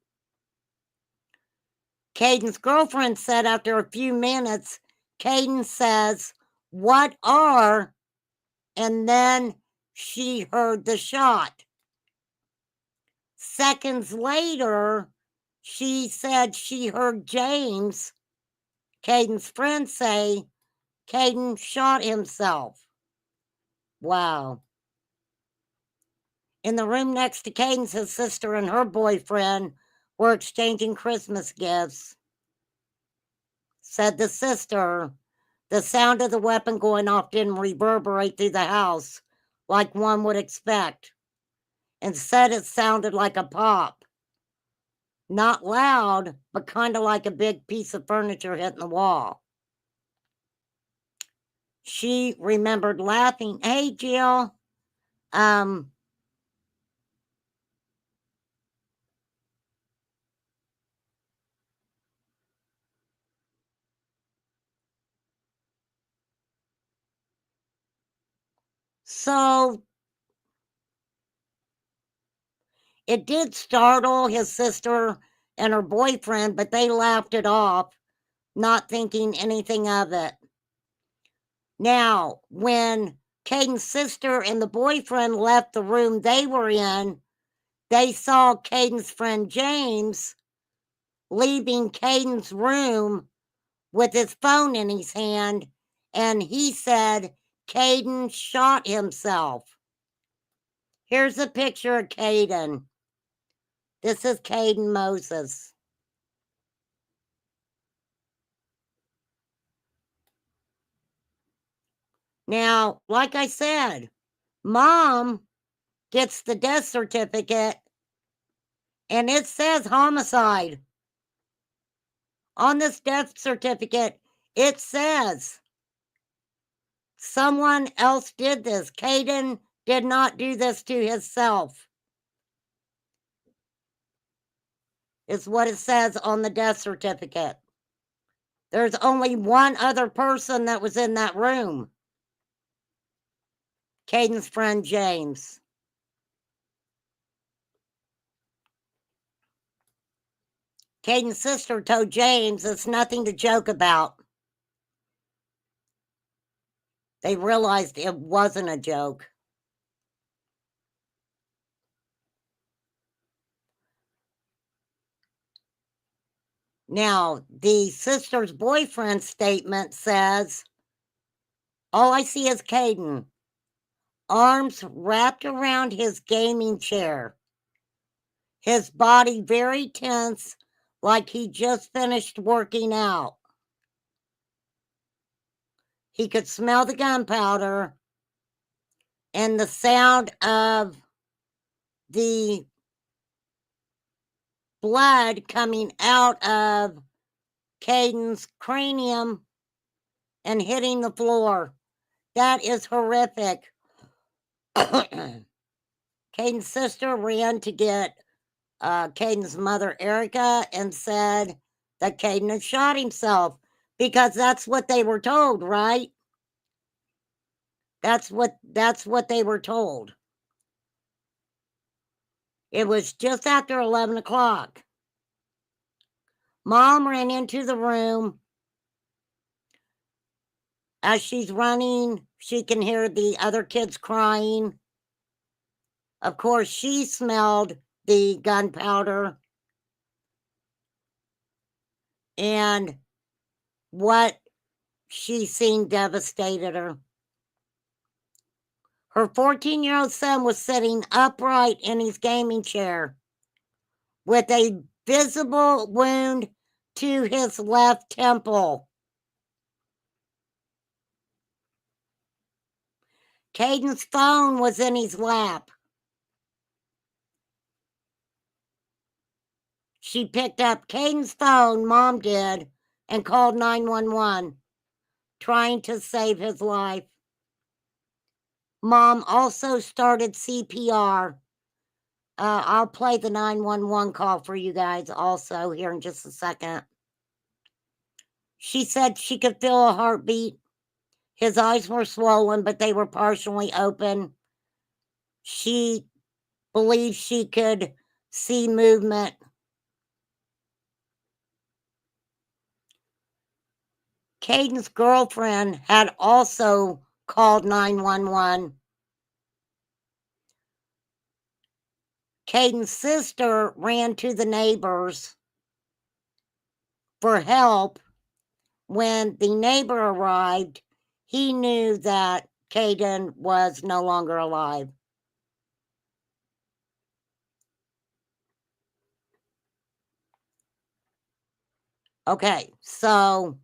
Caden's girlfriend said after a few minutes, Caden says, "What are?" And then she heard the shot. Seconds later, she said she heard James, Caden's friend, say, "Caden shot himself." Wow. In the room next to Caden's, his sister and her boyfriend were exchanging Christmas gifts. Said the sister, the sound of the weapon going off didn't reverberate through the house like one would expect. Instead, it sounded like a pop. Not loud, but kind of like a big piece of furniture hitting the wall. She remembered laughing. Hey, Jill. So it did startle his sister and her boyfriend, but they laughed it off, not thinking anything of it. Now, when Caden's sister and the boyfriend left the room they were in, they saw Caden's friend James leaving Caden's room with his phone in his hand, and he said Caden shot himself. Here's a picture of Caden. This is Caden Moses. Now, like I said, Mom gets the death certificate, and it says homicide. On this death certificate, it says someone else did this. Caden did not do this to himself. Is what it says on the death certificate. There's only one other person that was in that room. Caden's friend James. Caden's sister told James it's nothing to joke about. They realized it wasn't a joke. Now, the sister's boyfriend statement says, all I see is Caden, arms wrapped around his gaming chair, his body very tense, like he just finished working out. He could smell the gunpowder and the sound of the blood coming out of Caden's cranium and hitting the floor. That is horrific. Caden's sister ran to get Caden's mother, Erica, and said that Caden had shot himself because that's what they were told, right? That's what they were told. It was just after 11 o'clock. Mom ran into the room. As she's running, she can hear the other kids crying. Of course, she smelled the gunpowder. And what she seen devastated her. Her 14-year-old son was sitting upright in his gaming chair with a visible wound to his left temple. Caden's phone was in his lap. She picked up Caden's phone, Mom did, and called 911, trying to save his life. Mom also started CPR. I'll play the 911 call for you guys also here in just a second. She said she could feel a heartbeat. His eyes were swollen, but they were partially open. She believed she could see movement. Caden's girlfriend had also called 911. Caden's sister ran to the neighbors for help. When the neighbor arrived, he knew that Caden was no longer alive. Okay, so,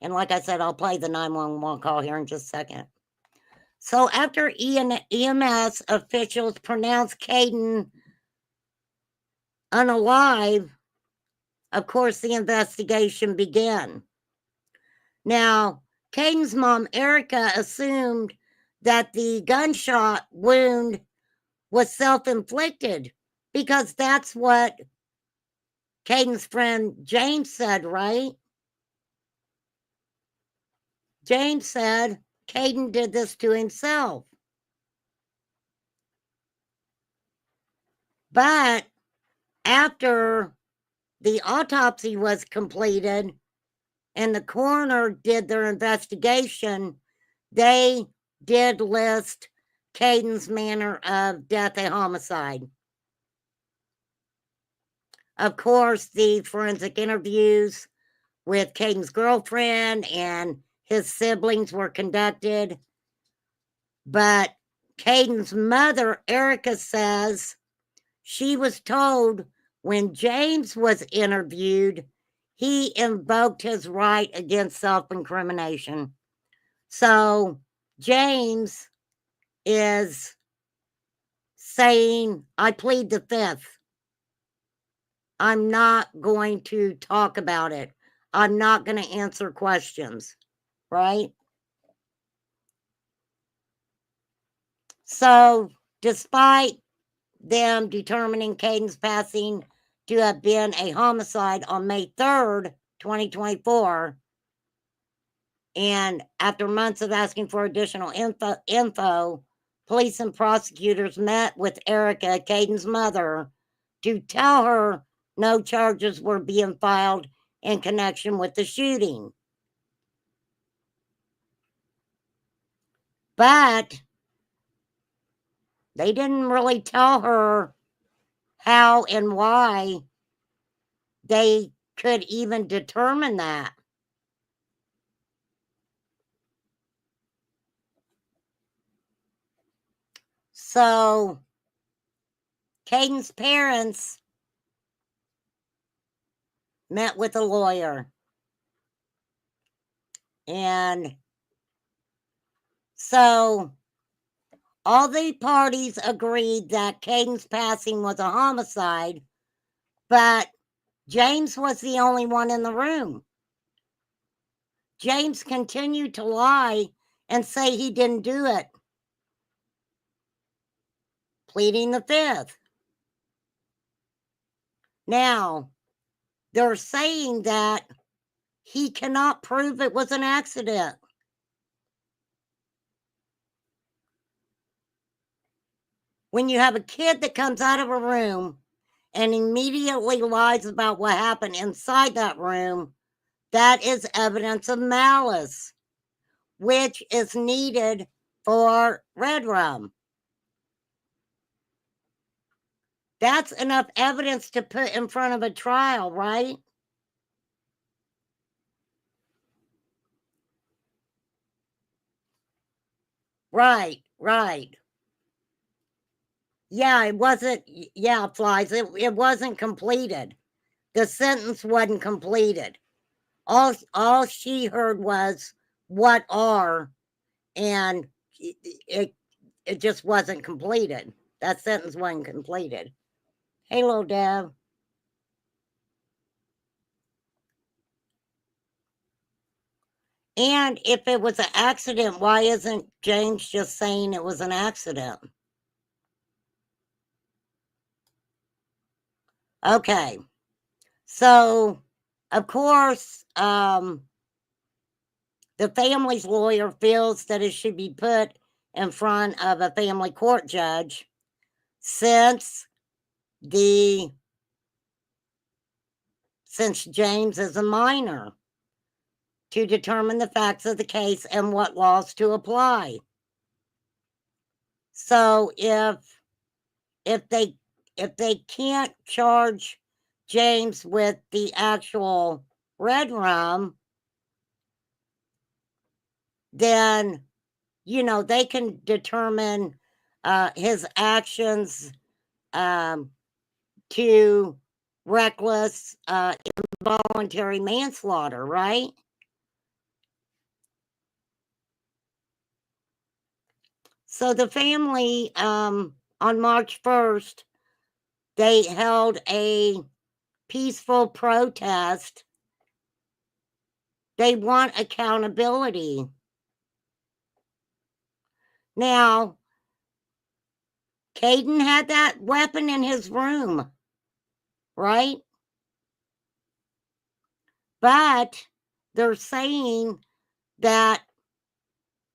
and like I said, I'll play the 911 call here in just a second. So after EMS officials pronounced Caden unalive, of course, the investigation began. Now, Caden's mom, Erica, assumed that the gunshot wound was self-inflicted because that's what Caden's friend James said, right? James said Caden did this to himself. But after the autopsy was completed and the coroner did their investigation, they did list Caden's manner of death a homicide. Of course, the forensic interviews with Caden's girlfriend and his siblings were conducted. But Caden's mother, Erica, says she was told when James was interviewed, he invoked his right against self-incrimination. So James is saying, I plead the fifth. I'm not going to talk about it. I'm not going to answer questions, right? So despite them determining Caden's passing to have been a homicide on May 3rd, 2024, and after months of asking for additional info, police and prosecutors met with Erica, Caden's mother, to tell her no charges were being filed in connection with the shooting. But they didn't really tell her how and why they could even determine that. So Caden's parents met with a lawyer. And so all the parties agreed that Caden's passing was a homicide, but James was the only one in the room. James continued to lie and say he didn't do it, pleading the fifth. Now, they're saying that he cannot prove it was an accident. When you have a kid that comes out of a room and immediately lies about what happened inside that room, that is evidence of malice, which is needed for red rum. That's enough evidence to put in front of a trial, right? Right. Yeah, it wasn't, yeah, Flies, it wasn't completed. The sentence wasn't completed. All she heard was, what are, and it just wasn't completed. That sentence wasn't completed. Hey, little Dev. And if it was an accident, why isn't James just saying it was an accident? Okay. So, of course, the family's lawyer feels that it should be put in front of a family court judge since James is a minor, to determine the facts of the case and what laws to apply. So if they can't charge James with the actual red rum, then, they can determine his actions to reckless involuntary manslaughter, right? So the family on March 1st They held a peaceful protest. They want accountability. Now, Caden had that weapon in his room, right? But they're saying that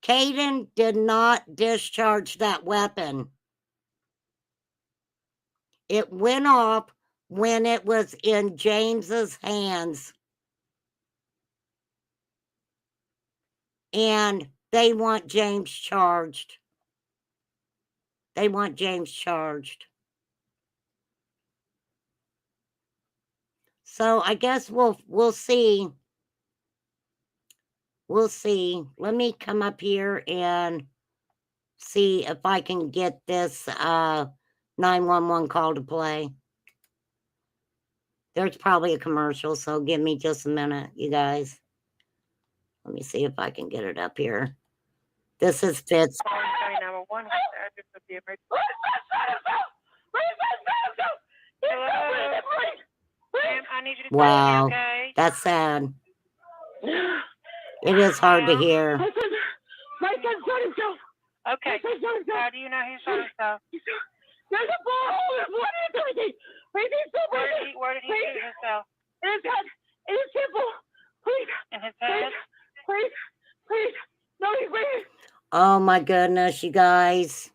Caden did not discharge that weapon. It went off when it was in James's hands. And they want James charged. They want James charged. So I guess we'll see. We'll see. Let me come up here and see if I can get this 911 call to play. There's probably a commercial, so give me just a minute, you guys. Let me see if I can get it up here. This is Fitz. Wow, that's sad. It is hard to hear. My son shot himself. Okay. How do you know he shot himself? There's a bullet hole. There's blood and everything. Where did he shoot himself? In his head. In his temple. Please. In his head? Please. No, he's breathing. Oh my goodness, you guys.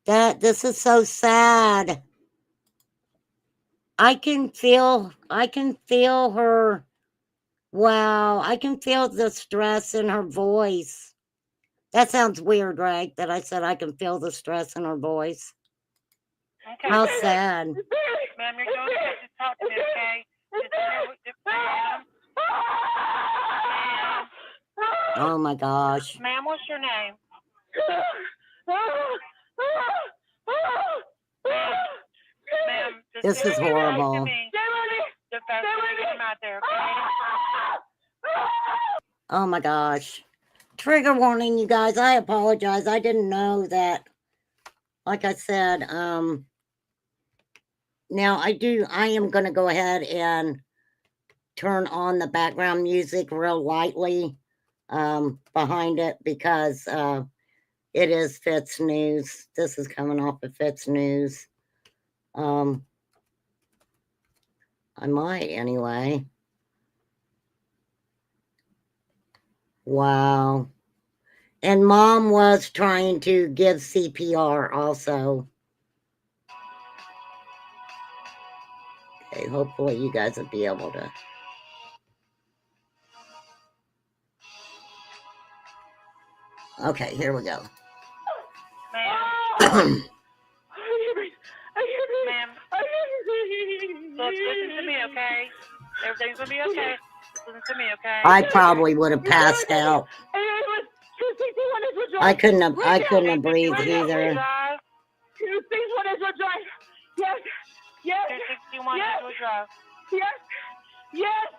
This is so sad. I can feel her. Wow, I can feel the stress in her voice. That sounds weird, right? That I said I can feel the stress in her voice. Okay. How sad. Ma'am, you're going to just talk to me, okay? Oh my gosh. Ma'am, what's your name? Ma'am, this is horrible. Oh my gosh. Trigger warning, you guys. I apologize. I didn't know that. Like I said, now I am going to go ahead and turn on the background music real lightly behind it because it is Fitz News. This is coming off of Fitz News. I might anyway. Wow. And Mom was trying to give CPR also. Okay, hopefully you guys will be able to. Okay, here we go. Ma'am. Look, listen to me, okay? Everything's gonna be okay. Listen to me, okay? I probably would have passed out. I couldn't have breathed either. Yes.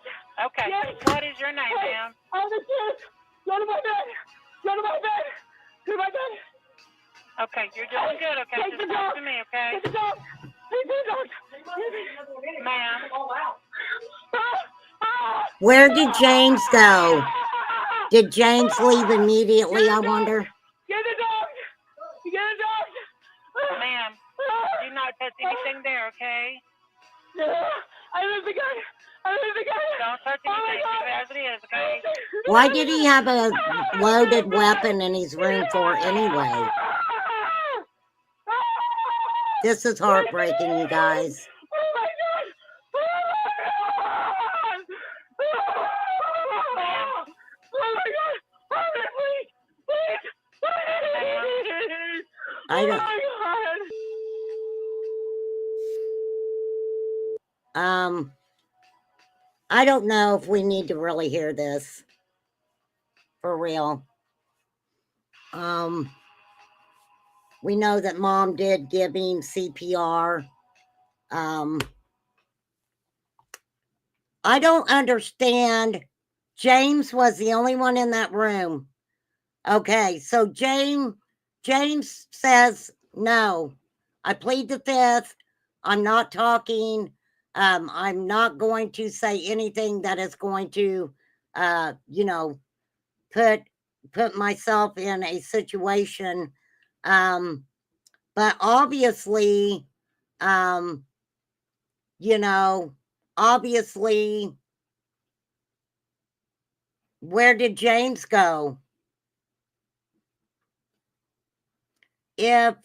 Okay. What is your name, ma'am? I'm the kid. Go to my bed. To my bed. Okay, you're doing good, okay? Just talk to me, okay? Take the dog. Ma'am. Where did James go? Did James leave immediately, I wonder? Get the dog. Ma'am, do not touch anything there, okay? I live the gun. Don't touch anything. Leave it as it is, okay? Why did he have a loaded weapon in his room for anyway? This is heartbreaking, you guys. I don't know if we need to really hear this. For real. We know that Mom did give him CPR. I don't understand. James was the only one in that room. Okay, so James says, no, I plead the fifth. I'm not talking. I'm not going to say anything that is going to, you know, put myself in a situation. But obviously, you know, obviously, where did James go? If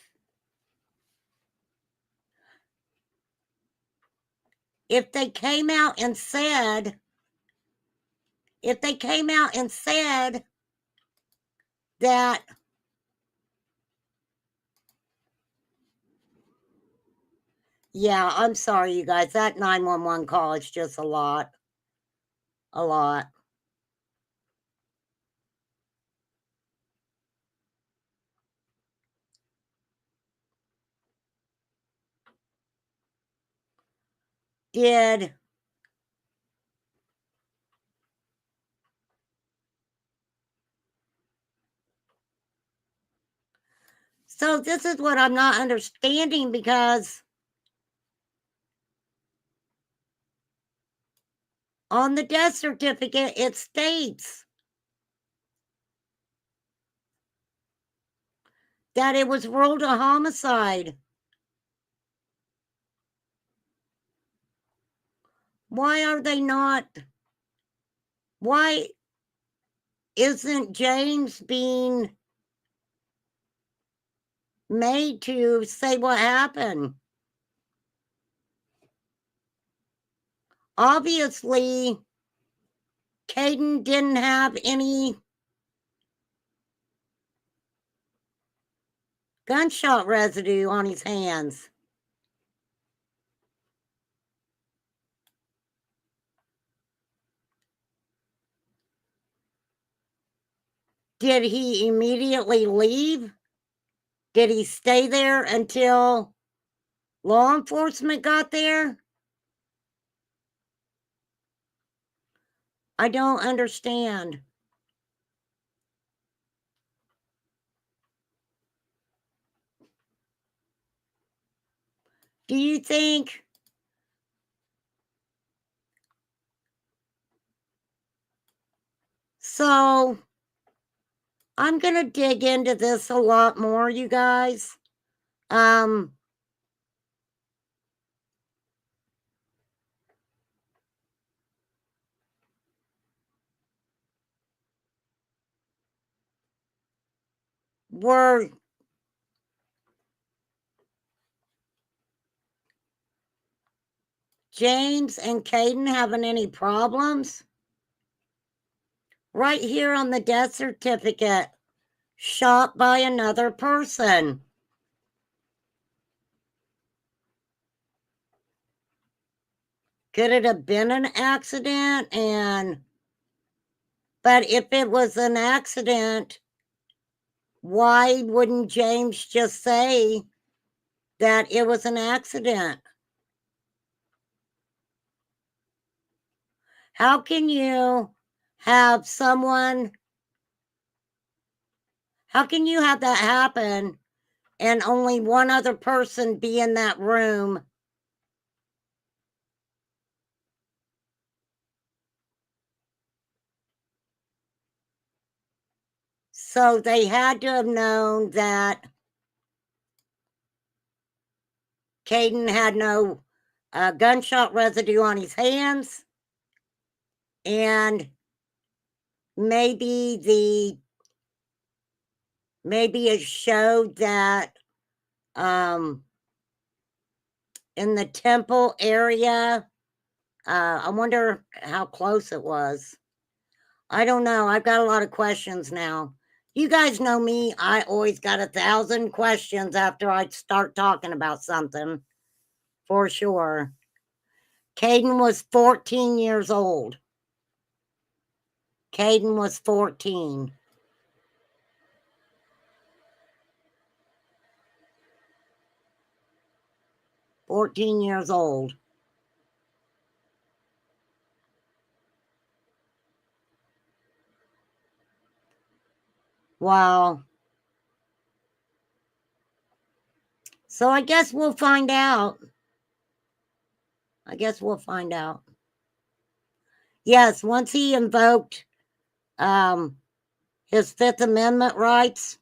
they came out and said, that yeah, I'm sorry, you guys, that 911 call is just a lot. A lot. So this is what I'm not understanding, because on the death certificate, it states that it was ruled a homicide. Why are they not? Why isn't James being made to say what happened? Obviously, Caden didn't have any gunshot residue on his hands. Did he immediately leave? Did he stay there until law enforcement got there? I don't understand. Do you think so? I'm going to dig into this a lot more, you guys. Were James and Caden having any problems? Right here on the death certificate, shot by another person. Could it have been an accident? But if it was an accident, why wouldn't James just say that it was an accident? How can you have someone, how can you have that happen and only one other person be in that room? So they had to have known that Caden had no gunshot residue on his hands, and maybe it showed that in the temple area, I wonder how close it was. I don't know. I've got a lot of questions now. You guys know me. I always got 1,000 questions after I start talking about something, for sure. Caden was 14 years old. Caden was 14. Years old. Wow. So I guess we'll find out. I guess we'll find out. Yes, once he invoked his Fifth Amendment rights,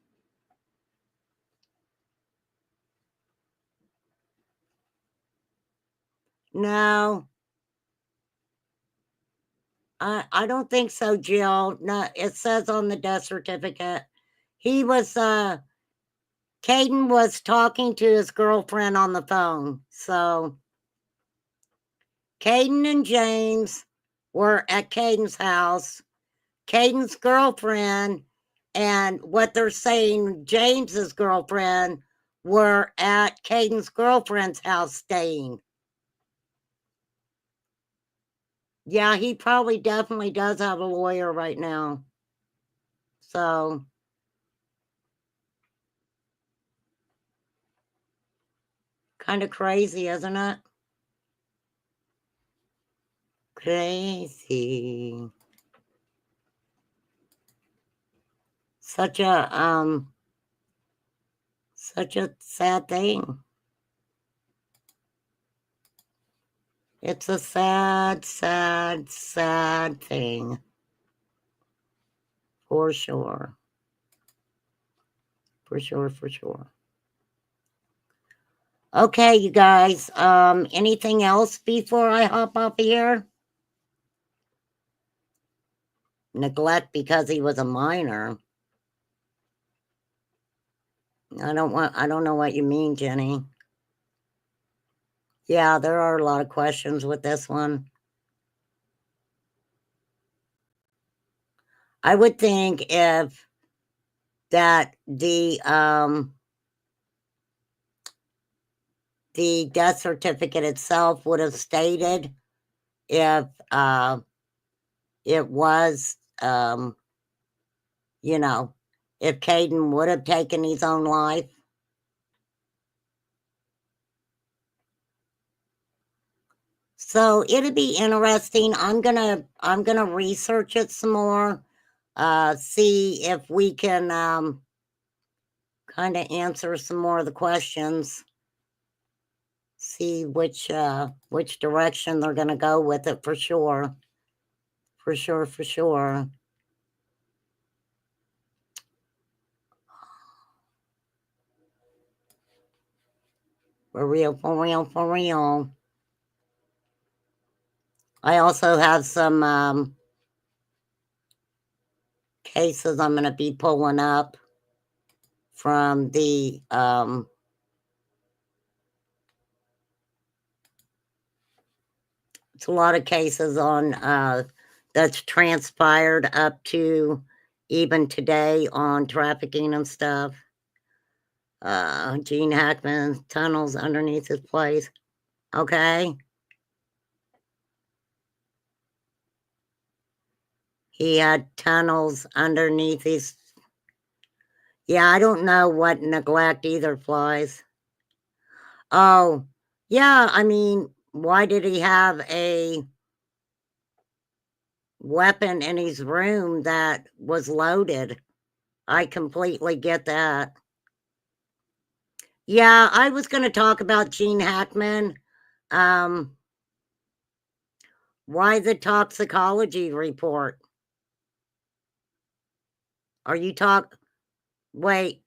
no, I don't think so, Jill. No, it says on the death certificate. He was, Caden was talking to his girlfriend on the phone. So Caden and James were at Caden's house. Caden's girlfriend and what they're saying, James's girlfriend, were at Caden's girlfriend's house staying. Yeah, he probably definitely does have a lawyer right now. So kind of crazy, isn't it? Crazy. Such a sad thing. It's a sad, sad, sad thing. For sure. For sure, for sure. Okay, you guys. Anything else before I hop off here? Neglect because he was a minor. I don't know what you mean, Jenny. Yeah, there are a lot of questions with this one. I would think if that the death certificate itself would have stated if it was you know, if Caden would have taken his own life. So it'd be interesting. I'm gonna research it some more, see if we can kind of answer some more of the questions, see which direction they're gonna go with it for sure. For sure, for sure. For real, for real, for real. I also have some cases I'm going to be pulling up from the it's a lot of cases on that's transpired up to even today on trafficking and stuff. Gene Hackman, tunnels underneath his place. Okay. He had tunnels underneath his. Yeah, I don't know what neglect either flies. Oh, yeah, I mean, why did he have a weapon in his room that was loaded? I completely get that. Yeah, I was going to talk about Gene Hackman. Why the toxicology report? Are you wait,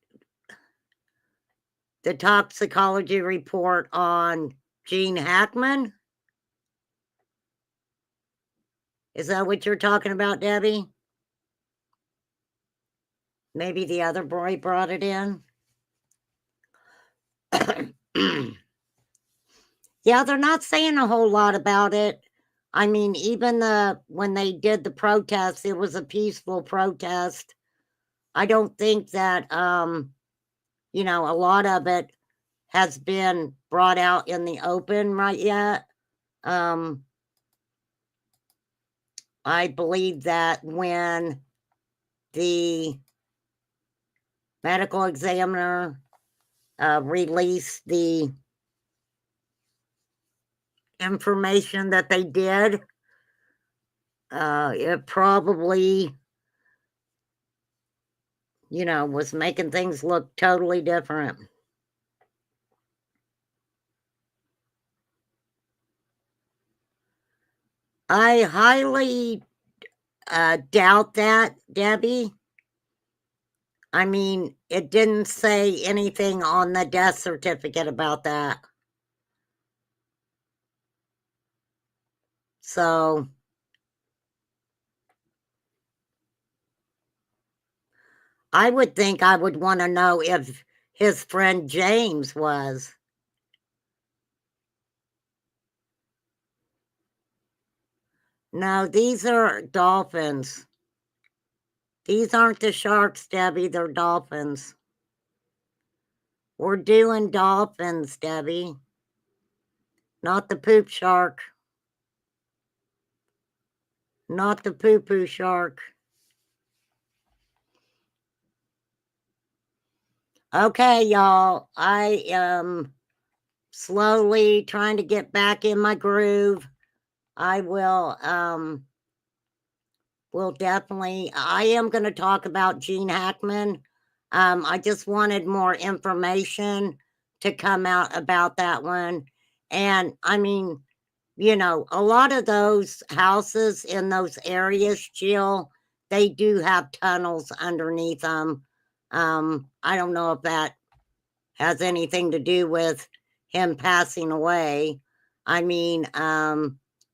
the toxicology report on Gene Hackman? Is that what you're talking about, Debbie? Maybe the other boy brought it in? Yeah, they're not saying a whole lot about it. I mean, even when they did the protest, it was a peaceful protest. I don't think that, you know, a lot of it has been brought out in the open right yet. I believe that when the medical examiner released the information that they did, it probably, you know, was making things look totally different. I highly doubt that, Debbie. I mean, it didn't say anything on the death certificate about that. So, I would think I would want to know if his friend James was. No, these are dolphins. These aren't the sharks, Debbie. They're dolphins. We're doing dolphins, Debbie. Not the poop shark. Not the poo-poo shark. Okay, y'all. I am slowly trying to get back in my groove. I will definitely, I am going to talk about Gene Hackman. I just wanted more information to come out about that one. And I mean, you know, a lot of those houses in those areas, Jill, they do have tunnels underneath them. I don't know if that has anything to do with him passing away. I mean,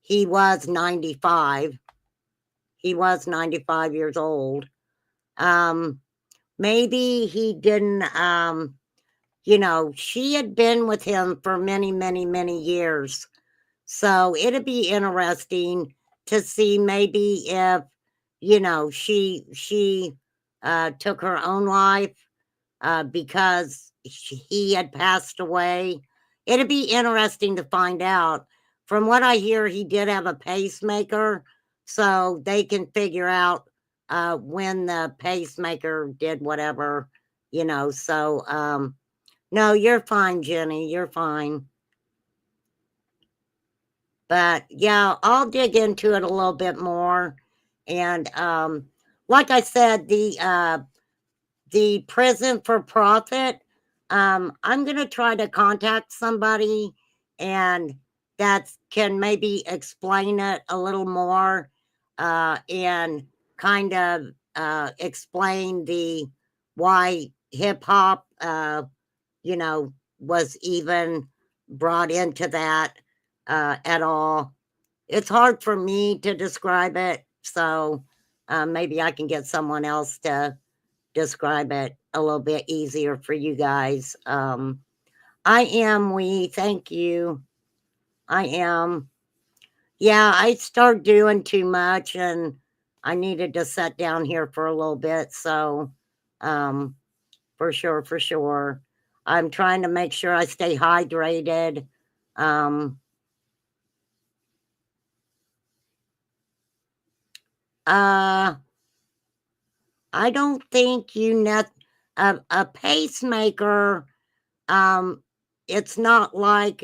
he was 95. He was 95 years old. Maybe he didn't, you know, she had been with him for many, many, many years. So it'd be interesting to see maybe if, you know, she took her own life because he had passed away. It'd be interesting to find out. From what I hear, he did have a pacemaker, so they can figure out when the pacemaker did whatever, you know. So, no, you're fine, Jenny. You're fine. But yeah, I'll dig into it a little bit more. And like I said, the prison for profit, I'm going to try to contact somebody and that can maybe explain it a little more and kind of explain why hip hop, you know, was even brought into that at all. It's hard for me to describe it, so maybe I can get someone else to describe it a little bit easier for you guys. Thank you. I am. Yeah, I started doing too much and I needed to sit down here for a little bit. So, for sure. I'm trying to make sure I stay hydrated. I don't think a pacemaker, it's not like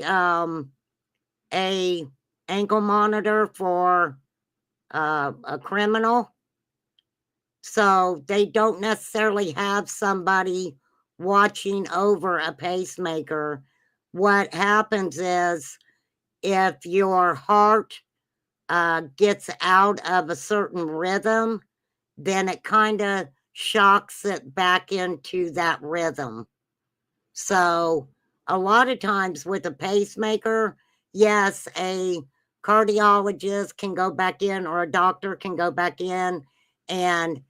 a ankle monitor for a criminal. So they don't necessarily have somebody watching over a pacemaker. What happens is if your heart gets out of a certain rhythm, then it kind of shocks it back into that rhythm. So a lot of times with a pacemaker, yes, a cardiologist can go back in or a doctor can go back in and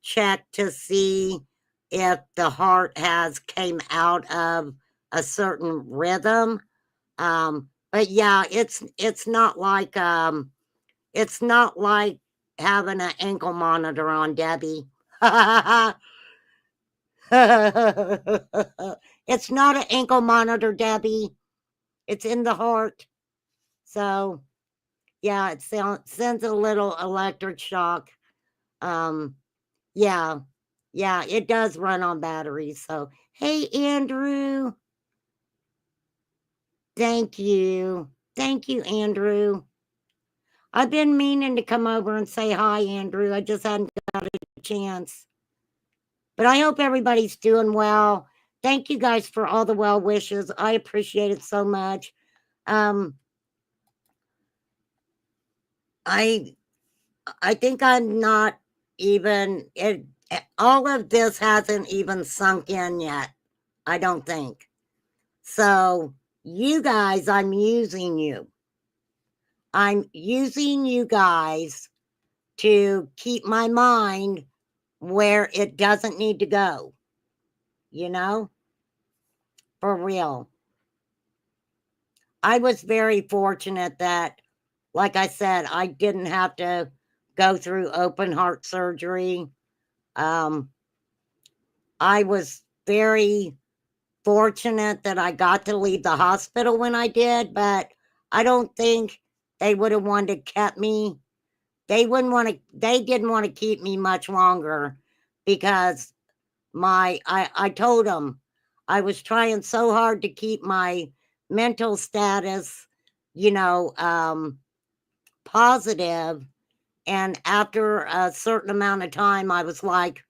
check to see if the heart has came out of a certain rhythm. But yeah, it's not like having an ankle monitor on, Debbie. It's not an ankle monitor, Debbie. It's in the heart. So, yeah, it sends a little electric shock. Yeah, it does run on batteries. So, hey, Andrew. Thank you. Thank you, Andrew. I've been meaning to come over and say hi, Andrew. I just hadn't got a chance. But I hope everybody's doing well. Thank you guys for all the well wishes. I appreciate it so much. I think I'm not even, all of this hasn't even sunk in yet. I don't think. So you guys, I'm using you. I'm using you guys to keep my mind where it doesn't need to go. You know? For real. I was very fortunate that, like I said, I didn't have to go through open heart surgery. I was very fortunate that I got to leave the hospital when I did, but I don't think they would have wanted to keep me. They didn't want to keep me much longer because I told them I was trying so hard to keep my mental status, positive. And after a certain amount of time, I was like,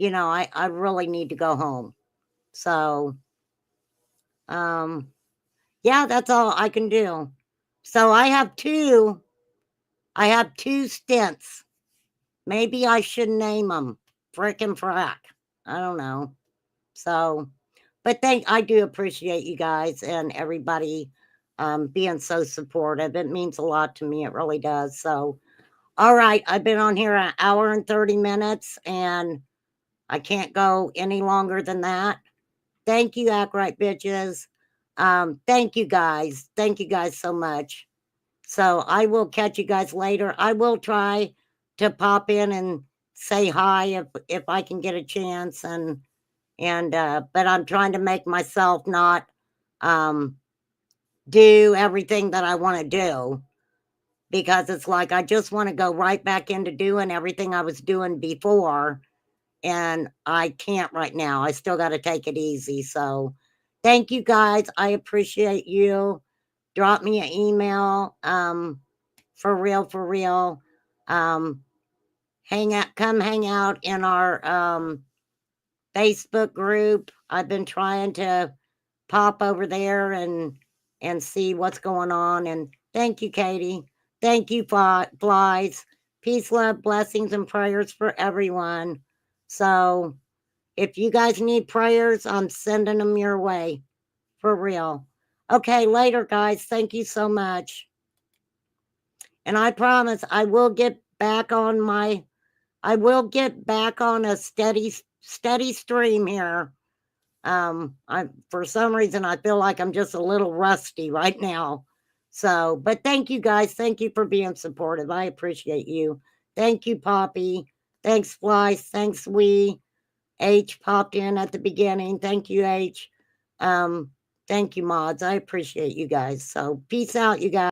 I really need to go home. So, yeah, that's all I can do. So I have two stents. Maybe I should name them Frick and Frack. I don't know. So, but I do appreciate you guys and everybody being so supportive. It means a lot to me. It really does. So, all right. I've been on here an hour and 30 minutes and I can't go any longer than that. Thank you, Act Right Bitches. Thank you guys. Thank you guys so much. So I will catch you guys later. I will try to pop in and say hi if I can get a chance but I'm trying to make myself not do everything that I want to do because it's like I just want to go right back into doing everything I was doing before and I can't right now. I still got to take it easy. So thank you guys. I appreciate you. Drop me an email. For real. Come hang out in our Facebook group. I've been trying to pop over there and see what's going on. And thank you, Katie. Thank you, Flies. Peace, love, blessings, and prayers for everyone. So if you guys need prayers, I'm sending them your way. For real. Okay, later, guys. Thank you so much. And I promise I will get back on a steady stream here. For some reason I feel like I'm just a little rusty right now. So, but thank you guys. Thank you for being supportive. I appreciate you. Thank you, Poppy. Thanks, Flies. Thanks, H popped in at the beginning. Thank you, H. Thank you, mods. I appreciate you guys. So peace out, you guys.